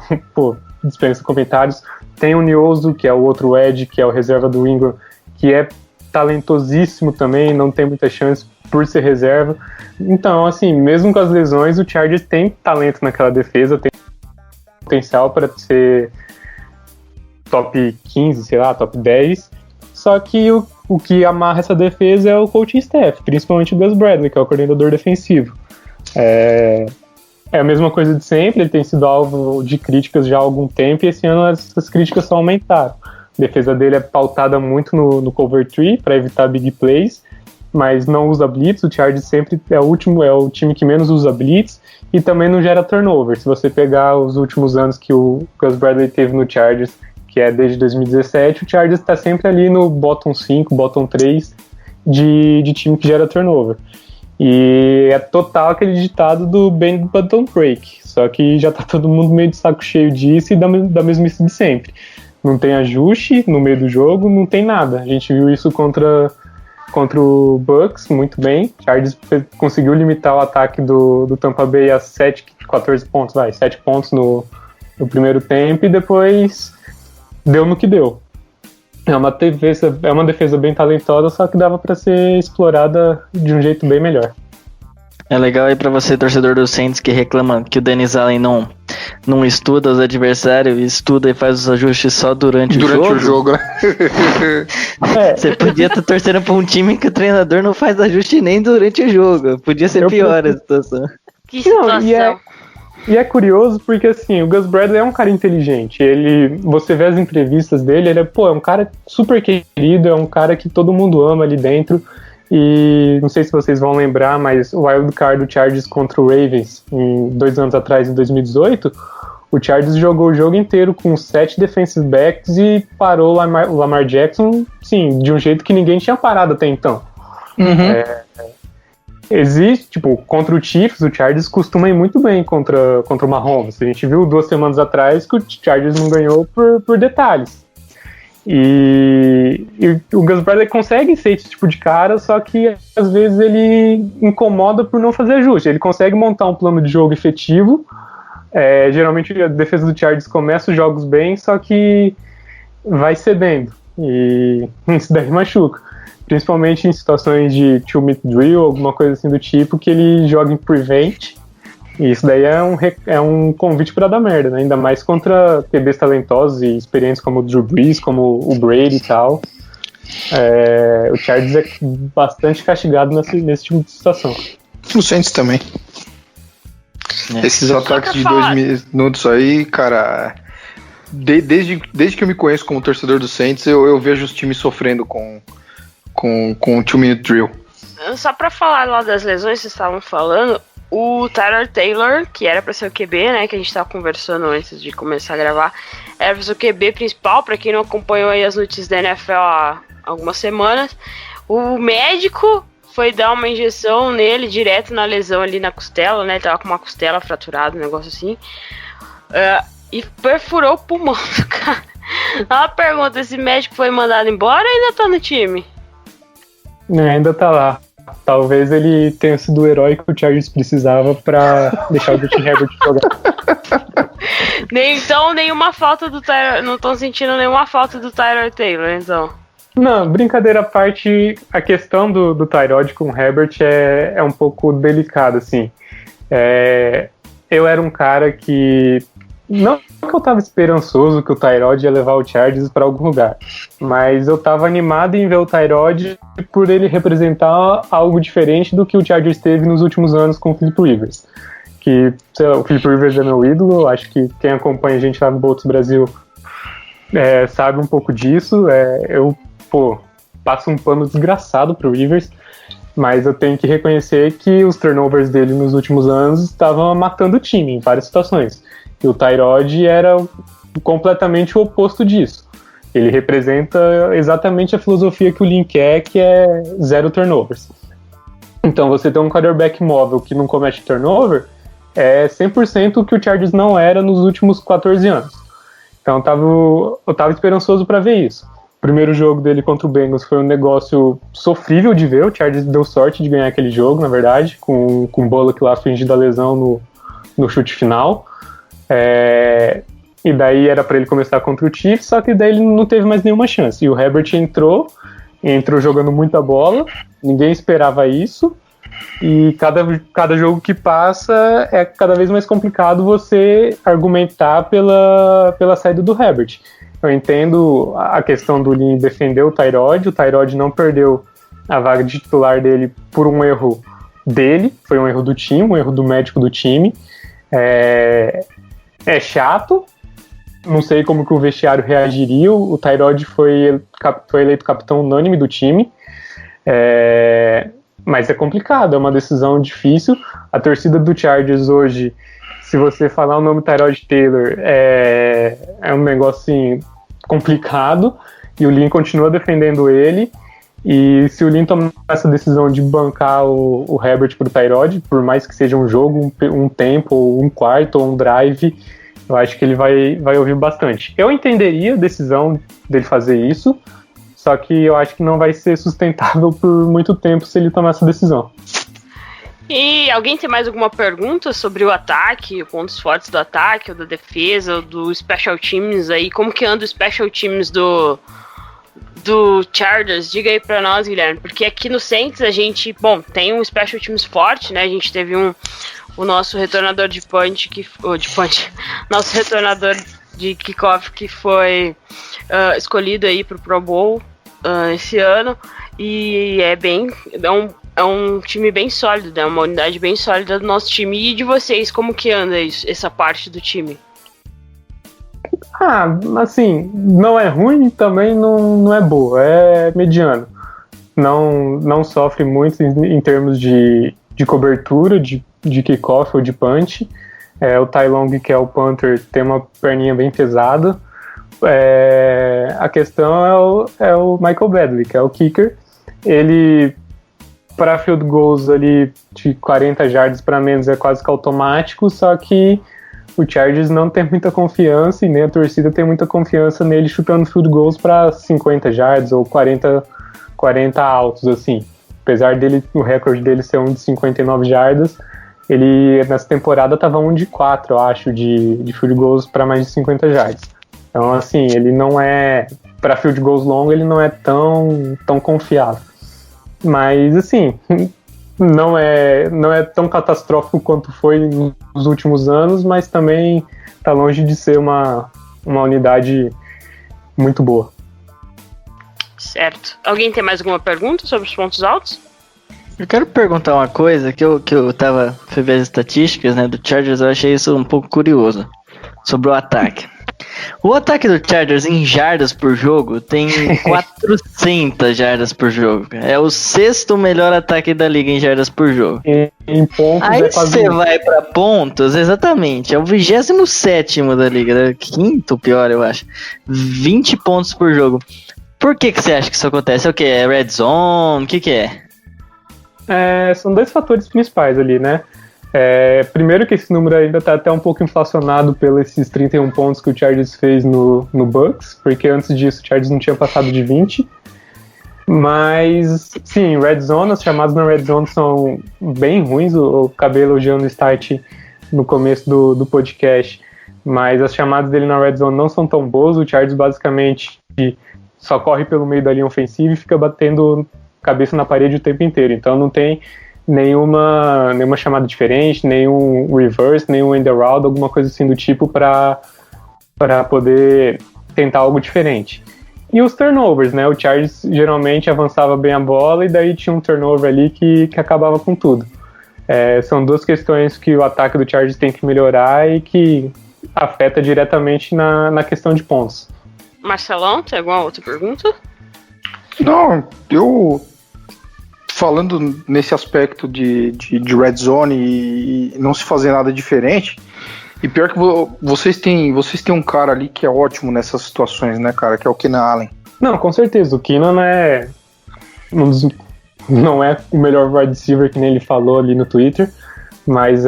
Speaker 6: dispensa comentários. Tem o Nioso, que é o outro edge, que é o reserva do Ingram, que é talentosíssimo também, não tem muita chance por ser reserva. Então, assim, mesmo com as lesões, o Chargers tem talento naquela defesa, tem potencial para ser top 15, sei lá, top 10. Só que o que amarra essa defesa é o coaching staff, principalmente o Gus Bradley, que é o coordenador defensivo. É a mesma coisa de sempre, ele tem sido alvo de críticas já há algum tempo, e esse ano essas críticas só aumentaram. A defesa dele é pautada muito no cover 3 para evitar big plays, mas não usa blitz. O Chargers sempre é o time que menos usa blitz e também não gera turnover. Se você pegar os últimos anos que o Gus Bradley teve no Chargers, que é desde 2017, o Chargers está sempre ali no bottom 5, bottom 3 de time que gera turnover. E é total aquele ditado do bend but don't break, só que já tá todo mundo meio de saco cheio disso e da mesmice de sempre. Não tem ajuste no meio do jogo, não tem nada. A gente viu isso contra o Bucks muito bem. Chargers conseguiu limitar o ataque do Tampa Bay a 14 pontos, 7 pontos no primeiro tempo, e depois deu no que deu. É uma defesa bem talentosa, só que dava para ser explorada de um jeito bem melhor.
Speaker 5: É legal aí pra você, torcedor do Saints, que reclama que o Dennis Allen não estuda os adversários, estuda e faz os ajustes só durante o jogo,
Speaker 4: né?
Speaker 5: Você podia estar torcendo pra um time que o treinador não faz ajuste nem durante o jogo. Podia ser pior a situação.
Speaker 3: Que situação.
Speaker 6: E é curioso porque, assim, o Gus Bradley é um cara inteligente. Você vê as entrevistas dele, ele é um cara super querido, é um cara que todo mundo ama ali dentro. E não sei se vocês vão lembrar, mas o wild card do Chargers contra o Ravens, 2 anos atrás, em 2018, o Chargers jogou o jogo inteiro com 7 defensive backs e parou o Lamar Jackson, sim, de um jeito que ninguém tinha parado até então. Existe, contra o Chiefs, o Chargers costuma ir muito bem contra o Mahomes. A gente viu 2 semanas atrás que o Chargers não ganhou por detalhes. E o Gus Bradley consegue ser esse tipo de cara, só que às vezes ele incomoda por não fazer ajuste. Ele consegue montar um plano de jogo efetivo. Geralmente a defesa do Chargers começa os jogos bem, só que vai cedendo. E isso daí machuca. Principalmente em situações de 2-minute drill, alguma coisa assim do tipo, que ele joga em prevent. E isso daí é um convite para dar merda, né? Ainda mais contra QBs talentosos e experientes como o Drew Brees, como o Brady e tal. O Chargers é bastante castigado nesse tipo de situação.
Speaker 4: O Saints também. Esses ataques de 2 minutos aí, cara... Desde que eu me conheço como torcedor do Saints, eu vejo os times sofrendo com o 2-minute drill.
Speaker 3: Só pra falar lá das lesões que vocês estavam falando, o Tyler Taylor, que era pra ser o QB, né, que a gente tava conversando antes de começar a gravar, era pra ser o QB principal. Pra quem não acompanhou aí as notícias da NFL há algumas semanas, o médico foi dar uma injeção nele direto na lesão ali na costela, né? Ele tava com uma costela fraturada, um negócio assim. E perfurou o pulmão do cara. Uma pergunta, esse médico foi mandado embora ou ainda tá no time?
Speaker 6: Ainda tá lá. Talvez ele tenha sido o herói que o Chargers precisava pra deixar o Justin Herbert jogar.
Speaker 3: Então, nenhuma falta do Tyrod. Não estão sentindo nenhuma falta do Tyrod Taylor, então.
Speaker 6: Não, brincadeira à parte, a questão do Tyrod com o Herbert é um pouco delicada, assim. Eu era um cara que... Não que eu tava esperançoso que o Tyrod ia levar o Chargers para algum lugar, mas eu tava animado em ver o Tyrod por ele representar algo diferente do que o Chargers teve nos últimos anos com o Philip Rivers. Que, sei lá, o Philip Rivers é meu ídolo, acho que quem acompanha a gente lá no Bolts Brasil sabe um pouco disso. Eu passo um pano desgraçado pro Rivers, mas eu tenho que reconhecer que os turnovers dele nos últimos anos estavam matando o time em várias situações. E o Tyrod era completamente o oposto disso. Ele representa exatamente a filosofia que o Lynn quer, que é 0 turnovers. Então você tem um quarterback móvel que não comete turnover, é 100% o que o Chargers não era nos últimos 14 anos. Então eu tava esperançoso para ver isso. O primeiro jogo dele contra o Bengals foi um negócio sofrível de ver. O Chargers deu sorte de ganhar aquele jogo, na verdade, com o Bullock lá fingindo a lesão no chute final. E daí era para ele começar contra o Chiefs, só que daí ele não teve mais nenhuma chance. E o Herbert entrou jogando muita bola, ninguém esperava isso, e cada jogo que passa é cada vez mais complicado você argumentar pela saída do Herbert. Eu entendo a questão do Lynn defender o Tyrod não perdeu a vaga de titular dele por um erro dele, foi um erro do time, um erro do médico do time. É chato, não sei como que o vestiário reagiria. O Tyrod foi eleito capitão unânime do time, mas é complicado, é uma decisão difícil. A torcida do Chargers hoje, se você falar o nome Tyrod Taylor, é um negócio assim, complicado, e o Lynn continua defendendo ele. E se o Lynn tomar essa decisão de bancar o Herbert pro Tyrod, por mais que seja um jogo, um tempo, ou um quarto, ou um drive, eu acho que ele vai ouvir bastante. Eu entenderia a decisão dele fazer isso, só que eu acho que não vai ser sustentável por muito tempo se ele tomar essa decisão.
Speaker 3: E alguém tem mais alguma pergunta sobre o ataque, pontos fortes do ataque, ou da defesa, ou do Special Teams aí? Como que anda o Special Teams do Chargers? Diga aí pra nós, Guilherme, porque aqui no Saints a gente, tem um Special Teams forte, né? A gente teve o nosso retornador de punch, nosso retornador de kickoff que foi escolhido aí pro Pro Bowl esse ano, e é um time bem sólido, né? Uma unidade bem sólida do nosso time. E de vocês, como que anda essa parte do time?
Speaker 6: Assim, não é ruim, também não é boa, é mediano. Não sofre muito em termos de cobertura, de kickoff ou de punch. O Ty Long, que é o punter, tem uma perninha bem pesada. A questão é o Michael Bradley, que é o kicker. Ele, para field goals ali de 40 jardas para menos, é quase que automático, só que o Chargers não tem muita confiança, e nem a torcida tem muita confiança nele chutando field goals para 50 jardas ou 40 altos, assim. Apesar o recorde dele ser um de 59 jardas, ele nessa temporada estava 1 de 4, eu acho, de field goals para mais de 50 jardas. Então, assim, ele não é, para field goals longos, ele não é tão confiável. Mas, assim, não é tão catastrófico quanto foi nos últimos anos, mas também está longe de ser uma unidade muito boa.
Speaker 3: Certo. Alguém tem mais alguma pergunta sobre os pontos altos?
Speaker 5: Eu quero perguntar uma coisa que eu fui ver as estatísticas, né, do Chargers. Eu achei isso um pouco curioso sobre o ataque. O ataque do Chargers em jardas por jogo tem 400 jardas por jogo. É o 6º melhor ataque da liga em jardas por jogo.
Speaker 6: Em pontos.
Speaker 5: Aí você vai pra pontos, exatamente. É o 27º da liga, né? 5º pior, eu acho. 20 pontos por jogo. Por que você acha que isso acontece? É o que? É red zone? O que é?
Speaker 6: São dois fatores principais ali, né? Primeiro que esse número ainda tá até um pouco inflacionado pelos esses 31 pontos que o Chargers fez no Bucks, porque antes disso o Chargers não tinha passado de 20. Mas, sim, Red Zone, as chamadas na Red Zone são bem ruins. Eu acabei elogiando o Start no começo do podcast, mas as chamadas dele na Red Zone não são tão boas. O Chargers basicamente só corre pelo meio da linha ofensiva e fica batendo cabeça na parede o tempo inteiro. Então não tem nenhuma chamada diferente, nenhum reverse, nenhum end around, alguma coisa assim do tipo para poder tentar algo diferente. E os turnovers, né? O Chargers geralmente avançava bem a bola e daí tinha um turnover ali que acabava com tudo. São duas questões que o ataque do Chargers tem que melhorar e que afeta diretamente na questão de pontos.
Speaker 3: Marcelão, tem alguma outra pergunta?
Speaker 4: Não, eu falando nesse aspecto de red zone e não se fazer nada diferente, e pior que vocês têm um cara ali que é ótimo nessas situações, né, cara, que é o Keenan Allen.
Speaker 6: Não, com certeza, o Keenan não é o melhor wide receiver que nem ele falou ali no Twitter, mas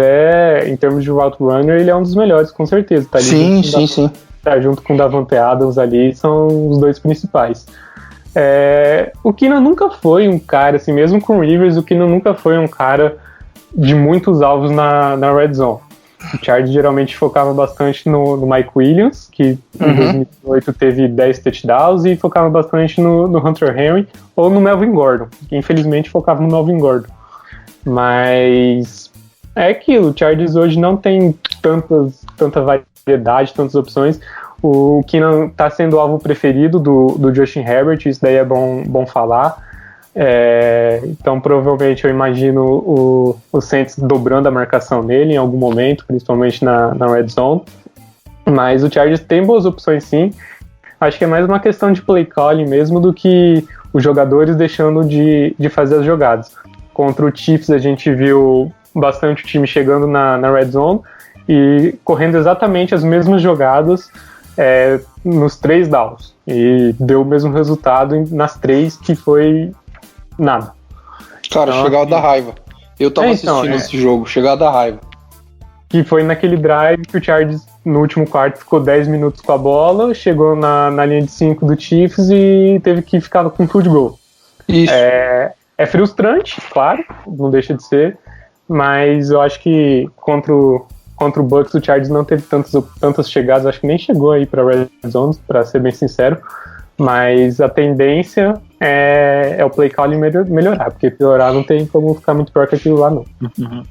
Speaker 6: em termos de route runner, ele é um dos melhores, com certeza. Tá ali sim. Tá junto com o Davante Adams ali, são os dois principais. O Keenan nunca foi um cara, assim, mesmo com o Rivers, o Keenan nunca foi um cara de muitos alvos na red zone. O Chargers geralmente focava bastante no Mike Williams, que em 2008 teve 10 touchdowns, e focava bastante no Hunter Henry ou no Melvin Gordon, que infelizmente focava no Melvin Gordon. Mas é aquilo, o Chargers hoje não tem tanta variedade, tantas opções. O Keenan está sendo o alvo preferido do Justin Herbert, isso daí é bom falar. Então provavelmente eu imagino o Saints dobrando a marcação nele em algum momento, principalmente na red zone, mas o Chargers tem boas opções sim. Acho que é mais uma questão de play calling mesmo do que os jogadores deixando de fazer as jogadas. Contra o Chiefs a gente viu bastante o time chegando na red zone e correndo exatamente as mesmas jogadas nos 3 downs, e deu o mesmo resultado nas 3, que foi nada.
Speaker 4: Cara, então, chegada da raiva. Eu tava assistindo esse jogo, chegada da raiva.
Speaker 6: Que foi naquele drive que o Chargers, no último quarto, ficou 10 minutos com a bola, chegou na linha de 5 do Chiefs e teve que ficar com field goal. Isso. É frustrante, claro, não deixa de ser, mas eu acho que contra o Bucks, o Chargers não teve tantas chegadas, acho que nem chegou aí pra red zone, pra ser bem sincero. Mas a tendência é o play calling melhorar, porque piorar não tem como ficar muito pior que aquilo lá, não.
Speaker 5: Uhum.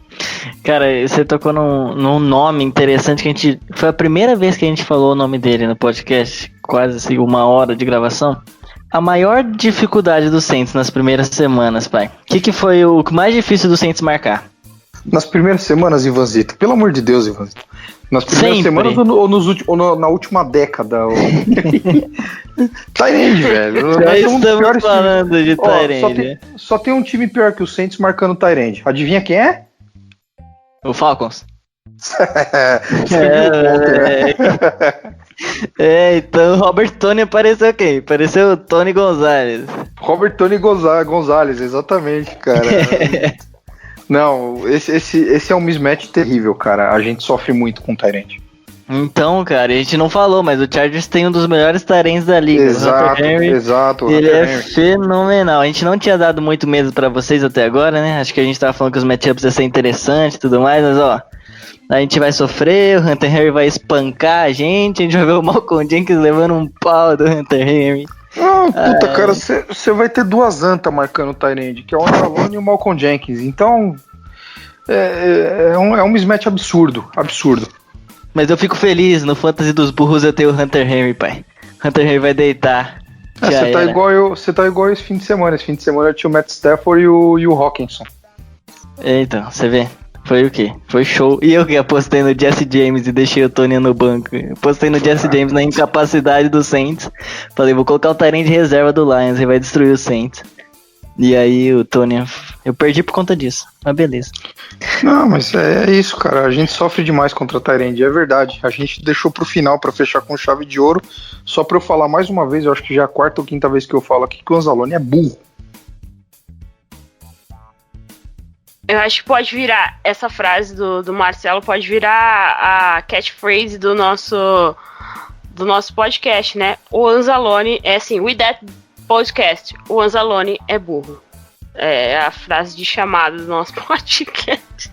Speaker 5: Cara, você tocou num nome interessante que foi a primeira vez que a gente falou o nome dele no podcast, quase assim, 1 hora de gravação. A maior dificuldade do Saints nas primeiras semanas, pai? O que foi o mais difícil do Saints marcar?
Speaker 4: Nas primeiras semanas, Ivanzito, pelo amor de Deus, Ivanzito. Nas primeiras semanas ou na última década? Tyrande, velho.
Speaker 5: Já estamos falando de Tyrande.
Speaker 4: Só tem um time pior que o Saints marcando Tyrande. Adivinha quem é?
Speaker 5: O Falcons. Então Robert Tony apareceu quem? Apareceu o Tony Gonzalez.
Speaker 4: Robert Tony Gonzalez, exatamente, cara. Não, esse é um mismatch terrível, cara. A gente sofre muito com o Tyrande.
Speaker 5: Então, cara, a gente não falou, mas o Chargers tem um dos melhores Tyrands da liga.
Speaker 4: Exato.
Speaker 5: Ele é fenomenal. A gente não tinha dado muito medo pra vocês até agora, né? Acho que a gente tava falando que os matchups iam ser interessantes e tudo mais, mas ó, a gente vai sofrer, o Hunter Henry vai espancar a gente vai ver o Malcolm Jenkins levando um pau do Hunter Henry.
Speaker 4: Puta, cara, você vai ter 2 antas marcando o Tyrande, que é o Anzalone e o Malcolm Jenkins. Então, é um mismatch absurdo.
Speaker 5: Mas eu fico feliz, no Fantasy dos Burros eu tenho o Hunter Henry, pai. Hunter Henry vai deitar.
Speaker 4: Você tá igual esse fim de semana. Esse fim de semana eu tinha o Matt Stafford e o Hawkinson.
Speaker 5: Então, você vê. Foi o quê? Foi show. E eu que apostei no Jesse James e deixei o Tony no banco. Apostei no Jesse James na incapacidade do Saints. Falei, vou colocar o Tyrande de reserva do Lions e vai destruir o Saints. E aí o Tony, eu perdi por conta disso, mas beleza.
Speaker 4: Não, mas é isso, cara, a gente sofre demais contra a Tyrande, é verdade. A gente deixou pro final pra fechar com chave de ouro. Só pra eu falar mais uma vez, eu acho que já é a 4ª ou 5ª vez que eu falo aqui, que o Anzalone é burro.
Speaker 3: Eu acho que pode virar, essa frase do Marcelo pode virar a catchphrase do nosso podcast, né? O Anzalone é assim, with that podcast, o Anzalone é burro. É a frase de chamada do nosso podcast.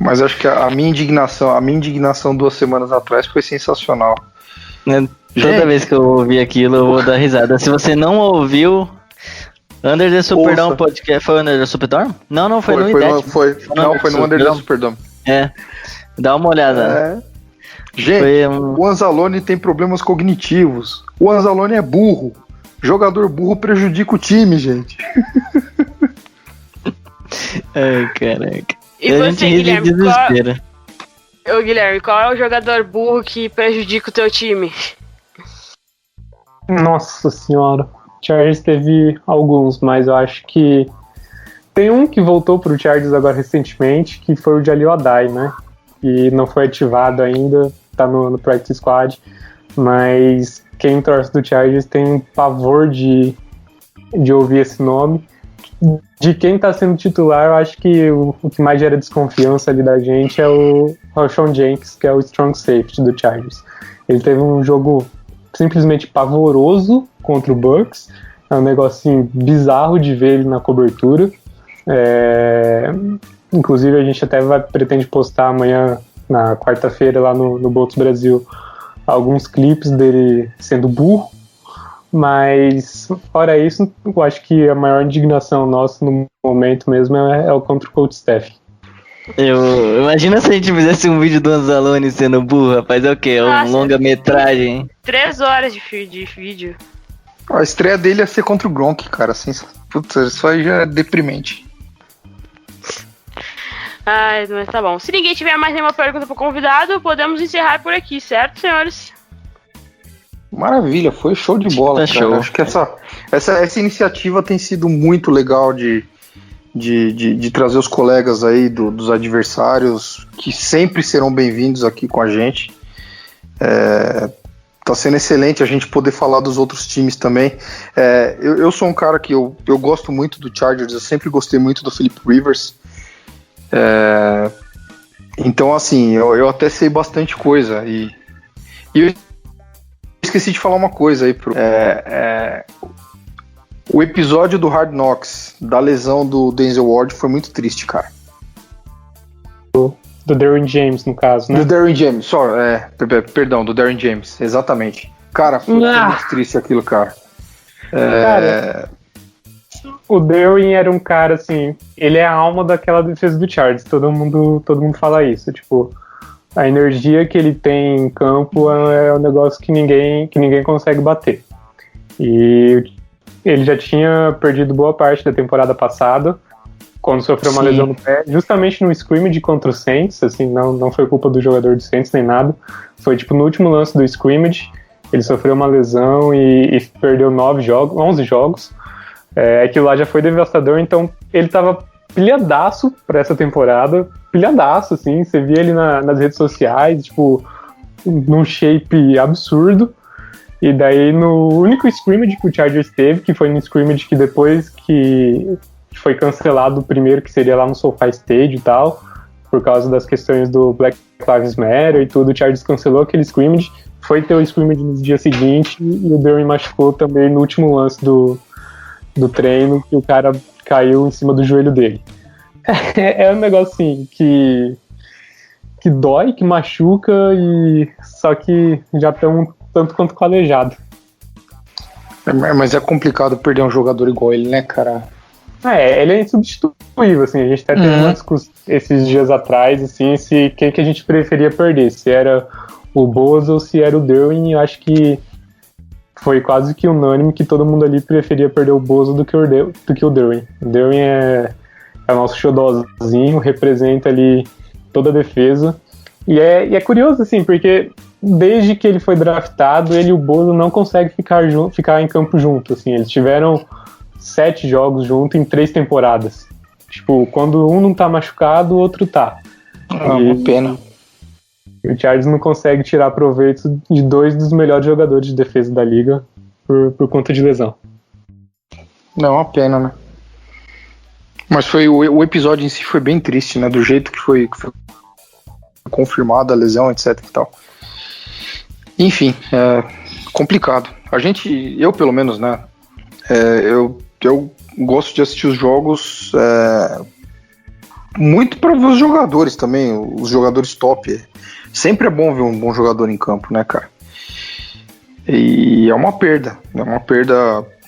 Speaker 4: Mas acho que a minha indignação 2 semanas atrás foi sensacional.
Speaker 5: Toda vez que eu ouvir aquilo, eu vou dar risada. Se você não ouviu, Under the Superdome podcast. Foi o Under the Superdome? Não, foi no IDET.
Speaker 4: Foi no Under the Superdome.
Speaker 5: É. Dá uma olhada.
Speaker 4: Gente, o Anzalone tem problemas cognitivos. O Anzalone é burro. Jogador burro prejudica o time, gente.
Speaker 5: Ai, caraca.
Speaker 3: E
Speaker 5: a
Speaker 3: você,
Speaker 5: gente ri de desespero.
Speaker 3: Guilherme, qual é o jogador burro que prejudica o teu time?
Speaker 6: Nossa senhora. Chargers teve alguns, mas eu acho que tem um que voltou pro Chargers agora recentemente, que foi o Jalil Adai, né? E não foi ativado ainda, tá no practice squad, mas quem torce do Chargers tem pavor de ouvir esse nome. De quem tá sendo titular, eu acho que o que mais gera desconfiança ali da gente é o Rashawn Jenkins, que é o strong safety do Chargers. Ele teve um jogo simplesmente pavoroso contra o Bucks, é um negocinho bizarro de ver ele na cobertura. Inclusive a gente até pretende postar amanhã, na quarta-feira, lá no Bolts Brasil, alguns clipes dele sendo burro, mas fora isso, eu acho que a maior indignação nossa no momento mesmo é o contra o coach staff.
Speaker 5: Imagina se a gente fizesse um vídeo do Anzalone sendo burro, rapaz, é o quê?
Speaker 3: Nossa,
Speaker 5: longa-metragem.
Speaker 3: 3 horas de vídeo.
Speaker 4: A estreia dele ia ser contra o Gronk, cara. Assim, putz, isso aí já é deprimente.
Speaker 3: Ai, mas tá bom. Se ninguém tiver mais nenhuma pergunta pro convidado, podemos encerrar por aqui, certo, senhores?
Speaker 4: Maravilha, foi show de bola,
Speaker 5: Tá
Speaker 4: cara.
Speaker 5: show.
Speaker 4: Acho que essa iniciativa tem sido muito legal de trazer os colegas aí dos adversários, que sempre serão bem-vindos aqui com a gente. Tá sendo excelente a gente poder falar dos outros times também. Eu sou um cara que eu gosto muito do Chargers, eu sempre gostei muito do Philip Rivers. Então, assim, eu até sei bastante coisa. E eu esqueci de falar uma coisa aí. O episódio do Hard Knocks, da lesão do Denzel Ward, foi muito triste, cara.
Speaker 6: Do Derwin James, no caso, né?
Speaker 4: Do Derwin James, perdão, do Derwin James, exatamente. Cara, foi muito triste aquilo, cara.
Speaker 6: Cara, o Derwin era um cara, assim, ele é a alma daquela defesa do Chargers, todo mundo fala isso, tipo, a energia que ele tem em campo é um negócio que ninguém consegue bater. E ele já tinha perdido boa parte da temporada passada, quando sofreu uma lesão no pé, justamente no scrimmage contra o Saints, assim, não foi culpa do jogador do Saints nem nada, foi tipo no último lance do scrimmage, ele sofreu uma lesão e perdeu 11 jogos, aquilo lá já foi devastador, então ele tava pilhadaço pra essa temporada, pilhadaço, assim, você via ele nas redes sociais, tipo, num shape absurdo, e daí no único scrimmage que o Chargers teve, que foi no scrimmage que depois que foi cancelado o primeiro, que seria lá no SoFi Stadium e tal, por causa das questões do Black Lives Matter e tudo, o Chargers cancelou aquele scrimmage, foi ter o scrimmage no dia seguinte, e o Derwin machucou também no último lance do treino, que o cara caiu em cima do joelho dele. É um negócio assim, que dói, que machuca, e só que já estão tanto quanto calejado.
Speaker 4: Mas é complicado perder um jogador igual ele, né, cara?
Speaker 6: Ele é insubstituível, assim, a gente até teve uma discussão esses dias atrás, assim, quem que a gente preferia perder, se era o Bosa ou se era o Derwin, e eu acho que foi quase que unânime que todo mundo ali preferia perder o Bosa do que o Derwin. O Derwin é o nosso xodózinho, representa ali toda a defesa, e é curioso, assim, porque desde que ele foi draftado, ele e o Bosa não conseguem ficar em campo junto, assim, eles tiveram 7 jogos juntos em 3 temporadas. Tipo, quando um não tá machucado, o outro tá.
Speaker 4: Uma pena.
Speaker 6: E o Chargers não consegue tirar proveito de 2 dos melhores jogadores de defesa da liga por conta de lesão.
Speaker 4: Não, uma pena, né? Mas o episódio em si foi bem triste, né? Do jeito que foi confirmada a lesão, etc e tal. Enfim, complicado. Eu pelo menos, né? Eu gosto de assistir os jogos muito para ver os jogadores também, os jogadores top. Sempre é bom ver um bom jogador em campo, né, cara? E é uma perda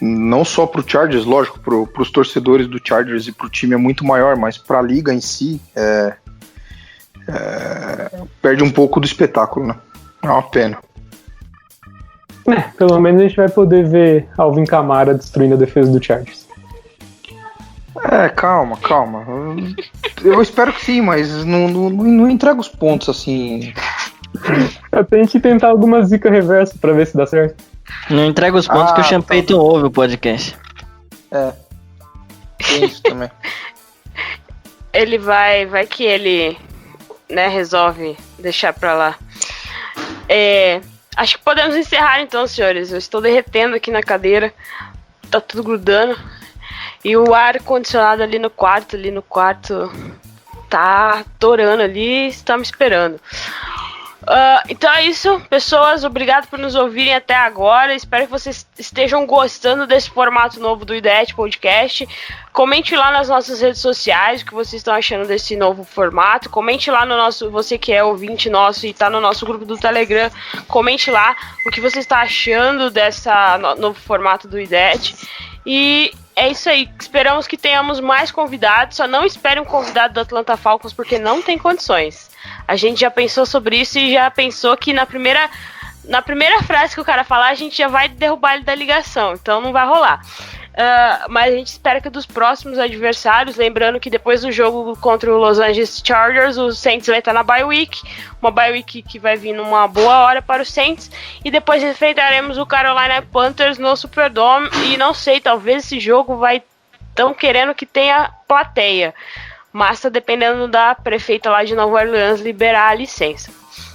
Speaker 4: não só pro Chargers, lógico, pros torcedores do Chargers e pro time é muito maior, mas pra liga em si perde um pouco do espetáculo, né? É uma pena.
Speaker 6: Pelo menos a gente vai poder ver Alvin Kamara destruindo a defesa do Chargers.
Speaker 4: Calma. Eu espero que sim, mas não entrega os pontos assim.
Speaker 6: Eu tenho que tentar alguma zica reversa pra ver se dá certo.
Speaker 5: Não entrega os pontos que o Sean Payton ouve o podcast.
Speaker 4: Tem isso também.
Speaker 3: Ele vai que ele, né, resolve deixar pra lá. Acho que podemos encerrar então, senhores. Eu estou derretendo aqui na cadeira. Tá tudo grudando. E o ar-condicionado ali no quarto tá torando ali e está me esperando. Então é isso, pessoas. Obrigado por nos ouvirem até agora. Espero que vocês estejam gostando desse formato novo do IDET Podcast. Comente lá nas nossas redes sociais o que vocês estão achando desse novo formato. Comente lá no nosso, você que é ouvinte nosso e está no nosso grupo do Telegram, comente lá o que você está achando dessa novo formato do IDET. E é isso aí, esperamos que tenhamos mais convidados. Só não espere um convidado do Atlanta Falcons, porque não tem condições. A gente já pensou sobre isso e já pensou que na primeira frase que o cara falar, a gente já vai derrubar ele da ligação, então não vai rolar. Mas a gente espera que dos próximos adversários, lembrando que depois do jogo contra o Los Angeles Chargers, o Saints vai estar na bye week, uma bye week que vai vir numa boa hora para os Saints, e depois enfrentaremos o Carolina Panthers no Superdome, e não sei, talvez esse jogo tão querendo que tenha plateia, mas tá dependendo da prefeita lá de Nova Orleans liberar a licença.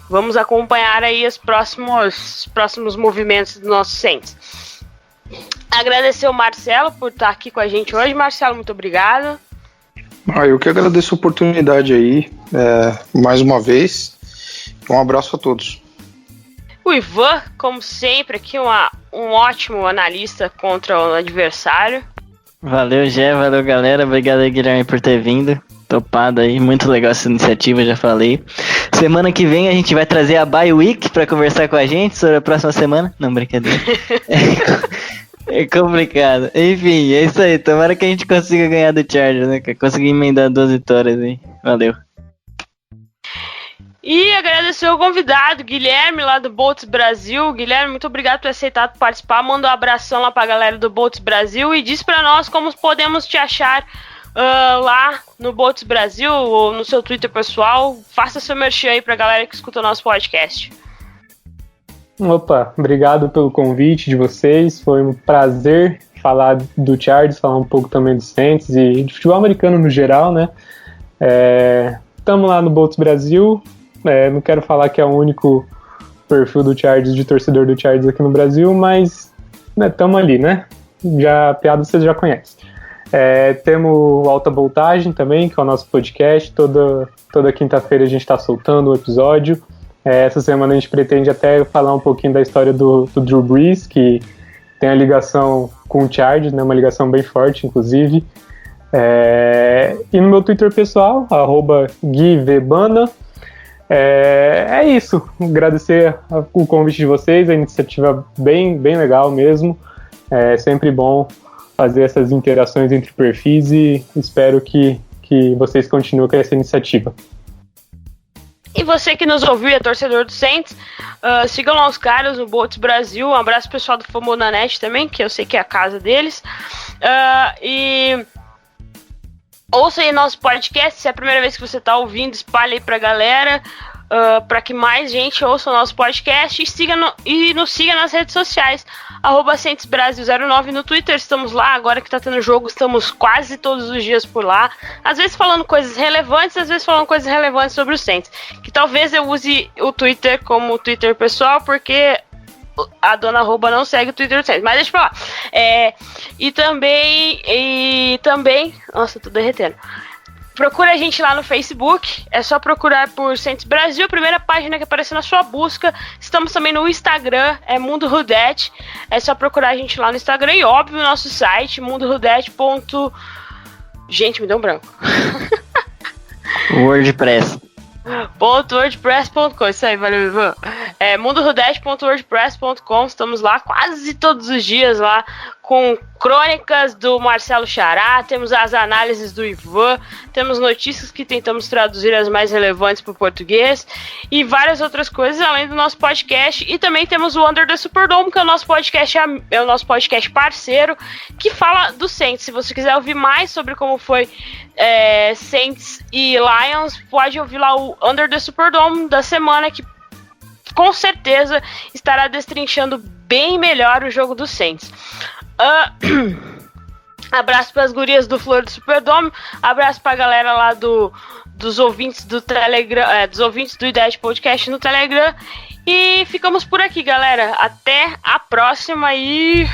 Speaker 3: Vamos acompanhar aí os próximos movimentos dos nossos Saints. Agradecer o Marcelo por estar aqui com a gente hoje. Marcelo, muito obrigado.
Speaker 4: Eu que agradeço a oportunidade aí, mais uma vez. Um abraço a todos.
Speaker 3: O Ivan, como sempre, aqui um ótimo analista contra o adversário.
Speaker 5: Valeu, Gé, valeu, galera. Obrigado aí, Guilherme, por ter vindo. Topado aí, muito legal essa iniciativa, já falei. Semana que vem a gente vai trazer a Bye Week pra conversar com a gente sobre a próxima semana. Não, brincadeira. É complicado. Enfim, é isso aí. Tomara que a gente consiga ganhar do Chargers, né? Conseguir emendar 2 vitórias aí. Valeu.
Speaker 3: E agradecer o convidado, Guilherme, lá do Bolts Brasil. Guilherme, muito obrigado por ter aceitado participar. Manda um abração lá pra galera do Bolts Brasil e diz pra nós como podemos te achar lá no Bolts Brasil ou no seu Twitter pessoal. Faça seu merchan aí pra galera que escuta o nosso podcast.
Speaker 6: Opa, obrigado pelo convite de vocês. Foi um prazer falar do Chargers, falar um pouco também dos Saints e de futebol americano no geral, né? Estamos lá no Bolts Brasil. Não quero falar que é o único perfil do Chargers, de torcedor do Chargers aqui no Brasil, mas estamos ali, né? A piada vocês já conhecem. Temos o Alta Voltagem também, que é o nosso podcast. Toda quinta-feira a gente está soltando um episódio. Essa semana a gente pretende até falar um pouquinho da história do Drew Brees, que tem a ligação com o Chargers, né? Uma ligação bem forte, inclusive. E no meu Twitter pessoal, @GuiVebana. É isso. Agradecer o convite de vocês, a iniciativa bem legal mesmo. É sempre bom fazer essas interações entre perfis e espero que vocês continuem com essa iniciativa.
Speaker 3: E você que nos ouviu e é torcedor do Saints, sigam lá os caras no Bolts Brasil. Um abraço pessoal do Fomonanet também, que eu sei que é a casa deles. E ouça aí nosso podcast. Se é a primeira vez que você está ouvindo, espalhe aí pra galera, para que mais gente ouça o nosso podcast. E nos siga nas redes sociais, @SaintsBrasil09 no Twitter. Estamos lá, agora que tá tendo jogo, estamos quase todos os dias por lá. Às vezes falando coisas relevantes, às vezes falando coisas relevantes sobre o Saints. Que talvez eu use o Twitter como o Twitter pessoal, porque a dona arroba não segue o Twitter do Saints, mas deixa pra lá. E também, nossa, tô derretendo. Procura a gente lá no Facebook, é só procurar por Saints Brasil, a primeira página que aparece na sua busca. Estamos também no Instagram, é Mundo Rudete, é só procurar a gente lá no Instagram e, óbvio, o nosso site, mundorudete. Gente, me deu um branco.
Speaker 5: WordPress.
Speaker 3: .wordpress.com, isso aí, valeu, Ivan. mundorudete.wordpress.com, estamos lá quase todos os dias lá com crônicas do Marcelo Xará, temos as análises do Ivan, temos notícias que tentamos traduzir as mais relevantes para o português e várias outras coisas além do nosso podcast. E também temos o Under the Superdome, que é o nosso podcast, parceiro, que fala do Saints. Se você quiser ouvir mais sobre como foi Saints e Lions, pode ouvir lá o Under the Superdome da semana, que com certeza estará destrinchando bem melhor o jogo do Saints. Abraço para as gurias do Flor do Superdome, abraço para a galera lá dos ouvintes do Telegram, dos ouvintes do Ideia de Podcast no Telegram, e ficamos por aqui, galera. Até a próxima e...